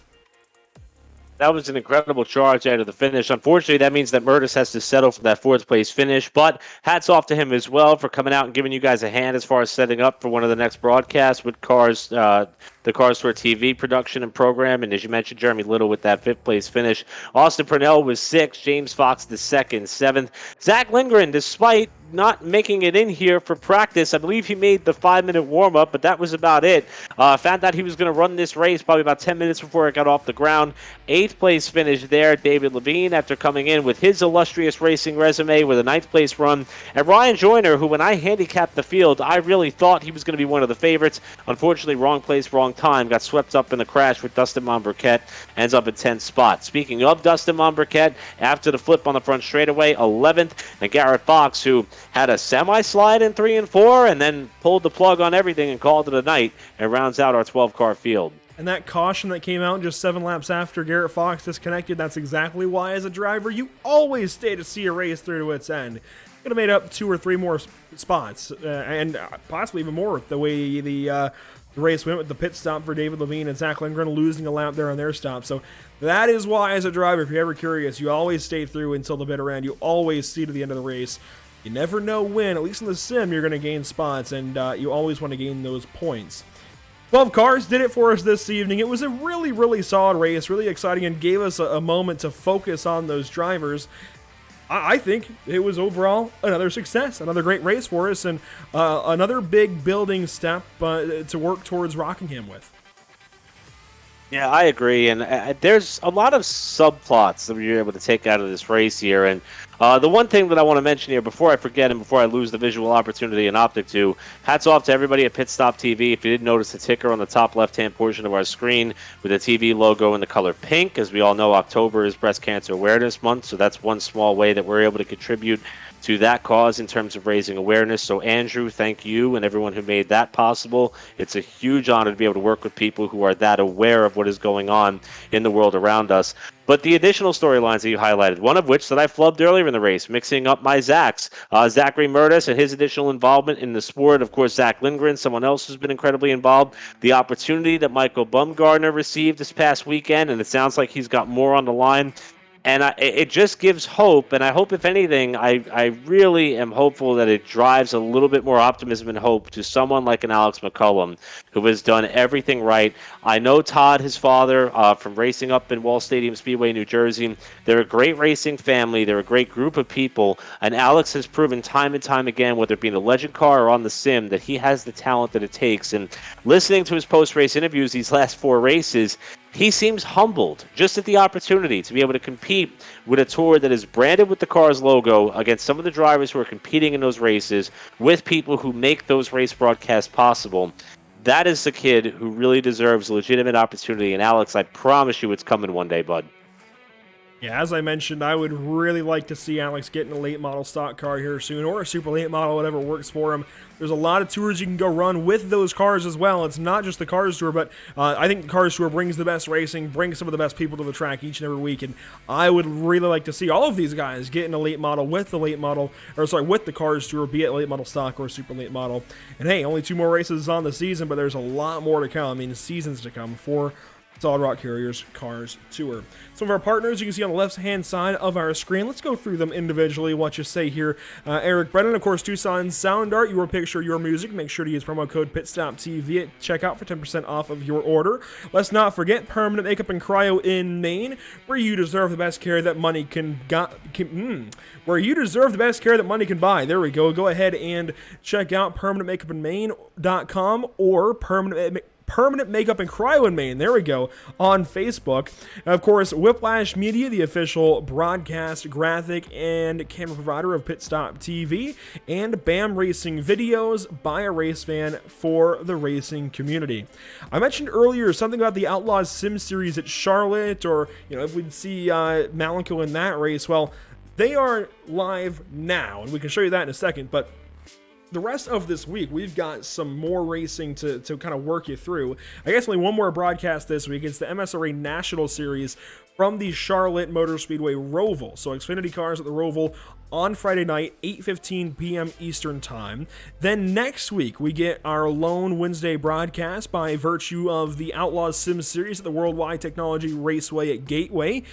That was an incredible charge out of the finish. Unfortunately, that means that Murtis has to settle for that 4th place finish, but hats off to him as well for coming out and giving you guys a hand as far as setting up for one of the next broadcasts with the Cars Tour TV production and program. And as you mentioned, Jeremy Little with that 5th place finish. Austin Purnell was 6th, James Fox the 2nd, 7th. Zach Lindgren, despite not making it in here for practice, I believe he made the 5-minute warm-up, but that was about it. Found out he was going to run this race probably about 10 minutes before it got off the ground. 8th place finish there, David Levine, after coming in with his illustrious racing resume with a 9th place run. And Ryan Joyner, who when I handicapped the field, I really thought he was going to be one of the favorites. Unfortunately, wrong place, wrong time. Got swept up in the crash with Dustin Monburquette. Ends up in 10th spot. Speaking of Dustin Monburquette, after the flip on the front straightaway, 11th. And Garrett Fox, who had a semi-slide in 3 and 4 and then pulled the plug on everything and called it a night, and rounds out our 12-car field. And that caution that came out just 7 laps after Garrett Fox disconnected, that's exactly why as a driver you always stay to see a race through to its end. Could have made up 2 or 3 more spots, and possibly even more the way the race went with the pit stop for David Levine and Zach Lindgren losing a lap there on their stop. So that is why as a driver, if you're ever curious, you always stay through until the bitter end. You always see to the end of the race. You never know when, at least in the sim, you're going to gain spots, and you always want to gain those points. 12 cars did it for us this evening. It was a really, really solid race, really exciting, and gave us a moment to focus on those drivers. I think it was overall another success, another great race for us, and another big building step to work towards Rockingham with. Yeah, I agree, and there's a lot of subplots that we were able to take out of this race here, and the one thing that I want to mention here before I forget and before I lose the visual opportunity and optic to, hats off to everybody at Pit Stop TV. If you didn't notice the ticker on the top left-hand portion of our screen with the TV logo in the color pink, as we all know, October is Breast Cancer Awareness Month, so that's one small way that we're able to contribute to that cause in terms of raising awareness. So Andrew, thank you and everyone who made that possible. It's a huge honor to be able to work with people who are that aware of what is going on in the world around us. But the additional storylines that you highlighted, one of which that I flubbed earlier in the race, mixing up my Zachs. Zachary Murtis and his additional involvement in the sport. Of course, Zach Lindgren, someone else who's been incredibly involved. The opportunity that Michael Bumgardner received this past weekend, and it sounds like he's got more on the line. And it just gives hope, and I hope, if anything, I really am hopeful that it drives a little bit more optimism and hope to someone like an Alex McCullum, who has done everything right. I know Todd, his father, from racing up in Wall Stadium Speedway, New Jersey. They're a great racing family. They're a great group of people, and Alex has proven time and time again, whether it be in the legend car or on the sim, that he has the talent that it takes. And listening to his post-race interviews these last 4 races, he seems humbled just at the opportunity to be able to compete with a tour that is branded with the car's logo against some of the drivers who are competing in those races with people who make those race broadcasts possible. That is the kid who really deserves a legitimate opportunity. And Alex, I promise you it's coming one day, bud. Yeah, as I mentioned, I would really like to see Alex get in a late model stock car here soon, or a super late model, whatever works for him. There's a lot of tours you can go run with those cars as well. It's not just the Cars Tour, but I think the Cars Tour brings the best racing, brings some of the best people to the track each and every week, and I would really like to see all of these guys get in a late model with the Cars Tour, be it late model stock or super late model. And hey, only 2 more races on the season, but there's a lot more to come. I mean, seasons to come for Solid Rock Carriers Cars Tour. Some of our partners you can see on the left-hand side of our screen. Let's go through them individually. What you say here, Eric Brennan, of course, Tucson Sound Art, your picture, your music. Make sure to use promo code PitStopTV at checkout for 10% off of your order. Let's not forget Permanent Makeup and Cryo in Maine, where you deserve the best care that money can where you deserve the best care that money can buy. There we go. Go ahead and check out permanentmakeupinmaine.com or Permanent Makeup and Cryo in Maine, there we go, on Facebook. And of course, Whiplash Media, the official broadcast, graphic, and camera provider of Pit Stop TV, and BAM Racing Videos by a race fan for the racing community. I mentioned earlier something about the Outlaws Sim Series at Charlotte, or if we'd see Malenko in that race. Well, they are live now, and we can show you that in a second, but the rest of this week, we've got some more racing to kind of work you through. I guess only one more broadcast this week. It's the MSRA National Series from the Charlotte Motor Speedway Roval. So Xfinity cars at the Roval on Friday night, 8:15 p.m. Eastern Time. Then next week, we get our lone Wednesday broadcast by virtue of the Outlaws Sim Series at the Worldwide Technology Raceway at Gateway.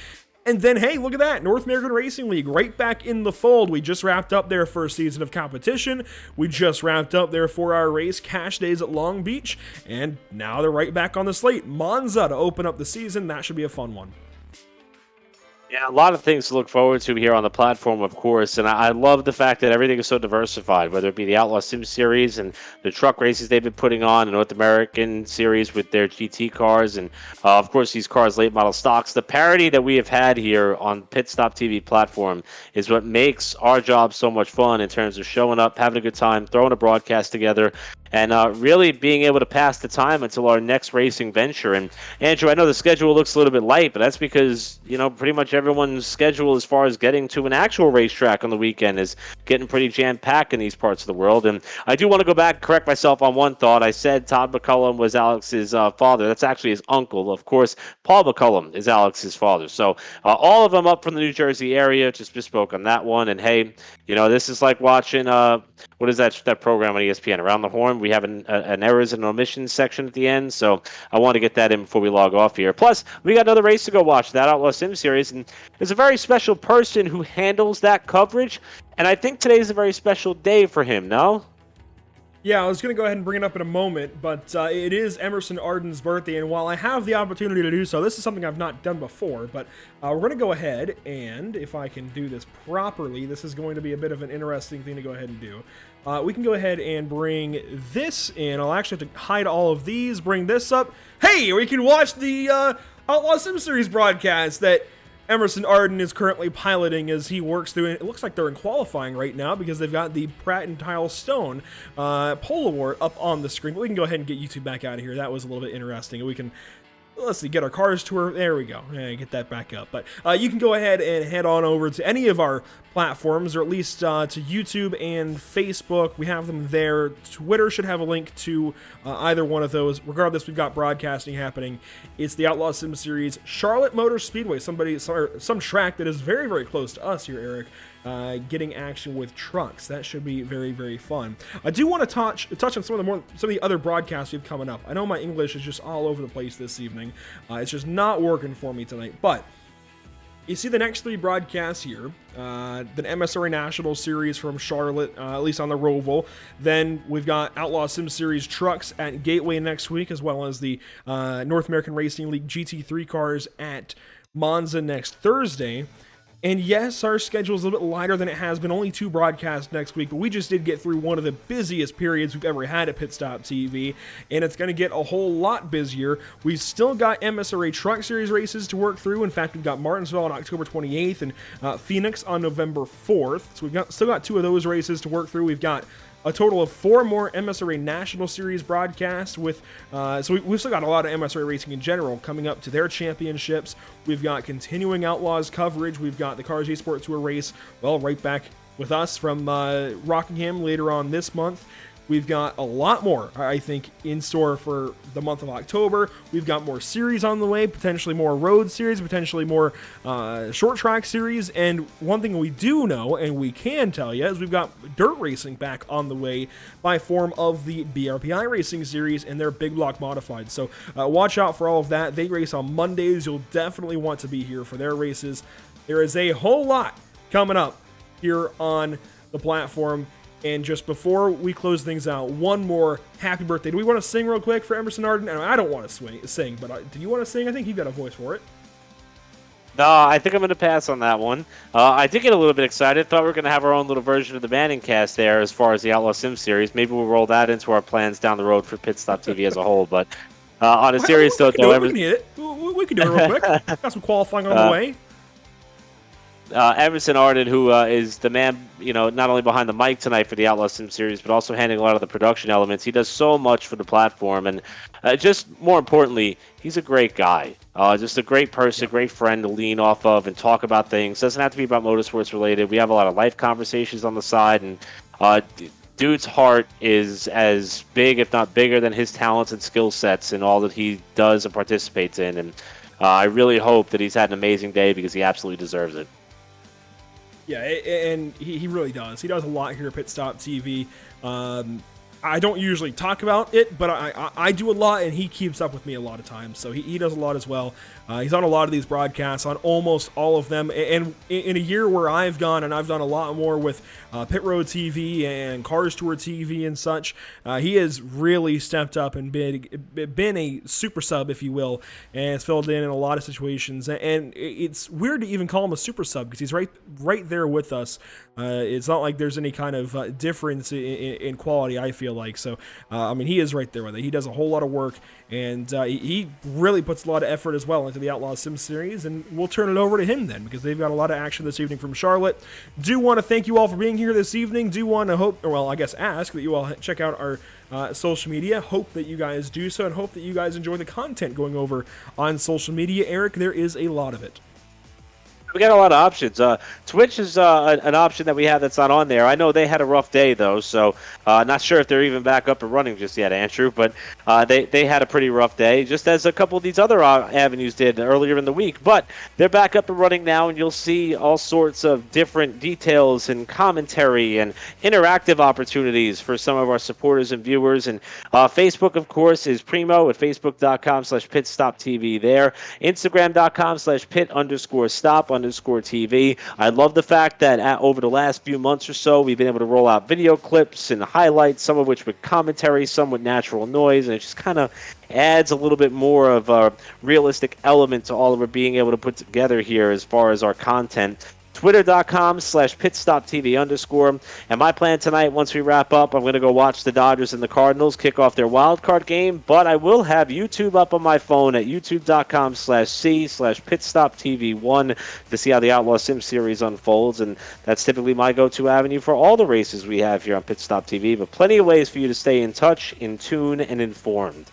And then, hey, look at that, North American Racing League right back in the fold. We just wrapped up their first season of competition. We just wrapped up their 4-hour race, Cash Days at Long Beach. And now they're right back on the slate. Monza to open up the season. That should be a fun one. Yeah, a lot of things to look forward to here on the platform, of course, and I love the fact that everything is so diversified, whether it be the Outlaw Sim Series and the truck races they've been putting on, the North American Series with their GT cars, and of course these cars late model stocks. The parity that we have had here on Pit Stop TV platform is what makes our job so much fun in terms of showing up, having a good time, throwing a broadcast together, and really being able to pass the time until our next racing venture. And Andrew, I know the schedule looks a little bit light, but that's because, pretty much everyone's schedule as far as getting to an actual racetrack on the weekend is getting pretty jam-packed in these parts of the world. And I do want to go back and correct myself on one thought. I said Todd McCullum was Alex's father. That's actually his uncle. Of course, Paul McCullum is Alex's father. So all of them up from the New Jersey area. Just misspoke on that one. And hey, this is like watching, what is that program on ESPN, Around the Horn? We have an errors and omissions section at the end, so I want to get that in before we log off here. Plus, we got another race to go watch, that Outlaw Sim Series, and there's a very special person who handles that coverage, and I think today's a very special day for him, no? Yeah, I was going to go ahead and bring it up in a moment, but it is Emerson Arden's birthday, and while I have the opportunity to do so, this is something I've not done before, but we're going to go ahead, and if I can do this properly, this is going to be a bit of an interesting thing to go ahead and do. We can go ahead and bring this in. I'll actually have to hide all of these, bring this up. Hey, we can watch the Outlaw Sim Series broadcast that Emerson Arden is currently piloting as he works through it. It looks like they're in qualifying right now because they've got the Pratt and Tile Stone pole award up on the screen. But we can go ahead and get YouTube back out of here. That was a little bit interesting. We can let's see, get our cars tour. There we go. Get that back up. But you can go ahead and head on over to any of our platforms, or at least to YouTube and Facebook. We have them there. Twitter should have a link to either one of those. Regardless, we've got broadcasting happening. It's the Outlaw Sim Series, Charlotte Motor Speedway. Some track that is very, very close to us here, Eric. Getting action with trucks. That should be very, very fun. I do want to touch on some of the other broadcasts we have coming up. I know my English is just all over the place this evening. It's just not working for me tonight. But you see the next 3 broadcasts here. The MSRA National Series from Charlotte, at least on the Roval. Then we've got Outlaw Sim Series trucks at Gateway next week, as well as the North American Racing League GT3 cars at Monza next Thursday. And yes, our schedule is a little bit lighter than it has been. Only 2 broadcasts next week, but we just did get through one of the busiest periods we've ever had at Pit Stop TV, and it's going to get a whole lot busier. We've still got MSRA Truck Series races to work through. In fact, we've got Martinsville on October 28th and Phoenix on November 4th. So we've still got 2 of those races to work through. We've got a total of 4 more MSRA National Series broadcasts with, so we've still got a lot of MSRA racing in general coming up to their championships. We've got continuing Outlaws coverage. We've got the Cars eSport Tour race, well, right back with us from Rockingham later on this month. We've got a lot more, I think, in store for the month of October. We've got more series on the way, potentially more road series, potentially more short track series. And one thing we do know, and we can tell you, is we've got dirt racing back on the way by form of the BRPI Racing Series and their Big Block Modified. So watch out for all of that. They race on Mondays. You'll definitely want to be here for their races. There is a whole lot coming up here on the platform. And just before we close things out, one more happy birthday. Do we want to sing real quick for Emerson Arden? I don't want to sing, but do you want to sing? I think you've got a voice for it. No, I think I'm going to pass on that one. I did get a little bit excited. Thought we were going to have our own little version of the Manning cast there as far as the Outlaw Sim Series. Maybe we'll roll that into our plans down the road for Pit Stop TV as a whole. But on a serious note, though, we can do it real quick. Got some qualifying on the way. Emerson Arden, who is the man, not only behind the mic tonight for the Outlaw Sim Series, but also handling a lot of the production elements. He does so much for the platform, and just more importantly, he's a great guy. Just a great person, great friend to lean off of and talk about things. Doesn't have to be about motorsports related. We have a lot of life conversations on the side, and dude's heart is as big, if not bigger, than his talents and skill sets and all that he does and participates in. And I really hope that he's had an amazing day because he absolutely deserves it. Yeah, and he really does. He does a lot here at Pit Stop TV. I don't usually talk about it, but I do a lot, and he keeps up with me a lot of times. So he does a lot as well. He's on a lot of these broadcasts, on almost all of them. And in a year where I've gone, and I've done a lot more with Pit Road TV and Cars Tour TV and such, he has really stepped up and been a super sub, if you will, and has filled in a lot of situations. And it's weird to even call him a super sub because he's right there with us. It's not like there's any kind of difference in quality, I feel like. So, he is right there with it. He does a whole lot of work, and he really puts a lot of effort as well into the Outlaw Sim Series, and we'll turn it over to him then because they've got a lot of action this evening from Charlotte. Do want to thank you all for being here this evening. Do want to ask that you all check out our social media. Hope that you guys do so, and hope that you guys enjoy the content going over on social media. Eric, there is a lot of it. We got a lot of options. Twitch is an option that we have that's not on there. I know they had a rough day, though, so not sure if they're even back up and running just yet, Andrew, but they had a pretty rough day, just as a couple of these other avenues did earlier in the week. But they're back up and running now, and you'll see all sorts of different details and commentary and interactive opportunities for some of our supporters and viewers. And Facebook, of course, is primo at facebook.com/pitstoptv there. Instagram.com/pit_stop_TV. I love the fact that over the last few months or so, we've been able to roll out video clips and highlights, some of which with commentary, some with natural noise, and it just kind of adds a little bit more of a realistic element to all of we're being able to put together here as far as our content. Twitter.com/pitstoptv_. And my plan tonight, once we wrap up, I'm going to go watch the Dodgers and the Cardinals kick off their wild card game. But I will have YouTube up on my phone at youtube.com/c/pitstoptv1 to see how the Outlaw Sim Series unfolds. And that's typically my go-to avenue for all the races we have here on Pit Stop TV. But plenty of ways for you to stay in touch, in tune, and informed.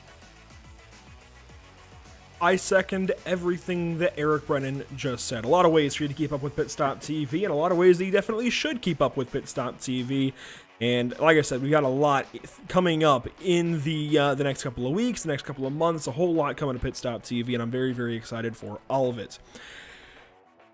I second everything that Eric Brennan just said. A lot of ways for you to keep up with Pit Stop TV, and a lot of ways that you definitely should keep up with Pit Stop TV. And like I said, we got a lot coming up in the next couple of weeks, the next couple of months, a whole lot coming to Pit Stop TV, and I'm very, very excited for all of it.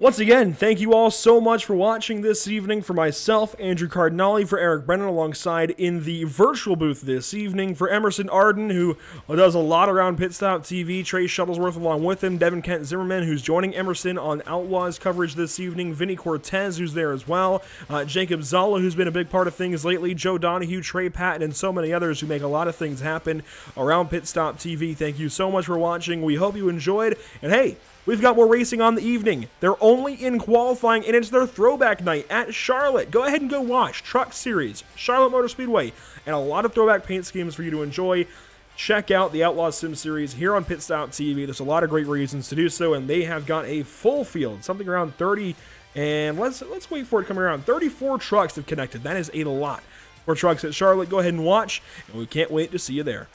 Once again, thank you all so much for watching this evening. For myself, Andrew Cardinale, for Eric Brennan, alongside in the virtual booth this evening, for Emerson Arden, who does a lot around Pit Stop TV, Trey Shuttlesworth along with him, Devin Kent Zimmerman, who's joining Emerson on Outlaws coverage this evening, Vinny Cortez, who's there as well, Jacob Zala, who's been a big part of things lately, Joe Donahue, Trey Patton, and so many others who make a lot of things happen around Pit Stop TV. Thank you so much for watching. We hope you enjoyed, and hey, we've got more racing on the evening. They're only in qualifying, and it's their throwback night at Charlotte. Go ahead and go watch Truck Series, Charlotte Motor Speedway, and a lot of throwback paint schemes for you to enjoy. Check out the Outlaw Sim Series here on Pit Stop TV. There's a lot of great reasons to do so, and they have got a full field, something around 30, and let's wait for it coming around. 34 trucks have connected. That is a lot for trucks at Charlotte. Go ahead and watch, and we can't wait to see you there.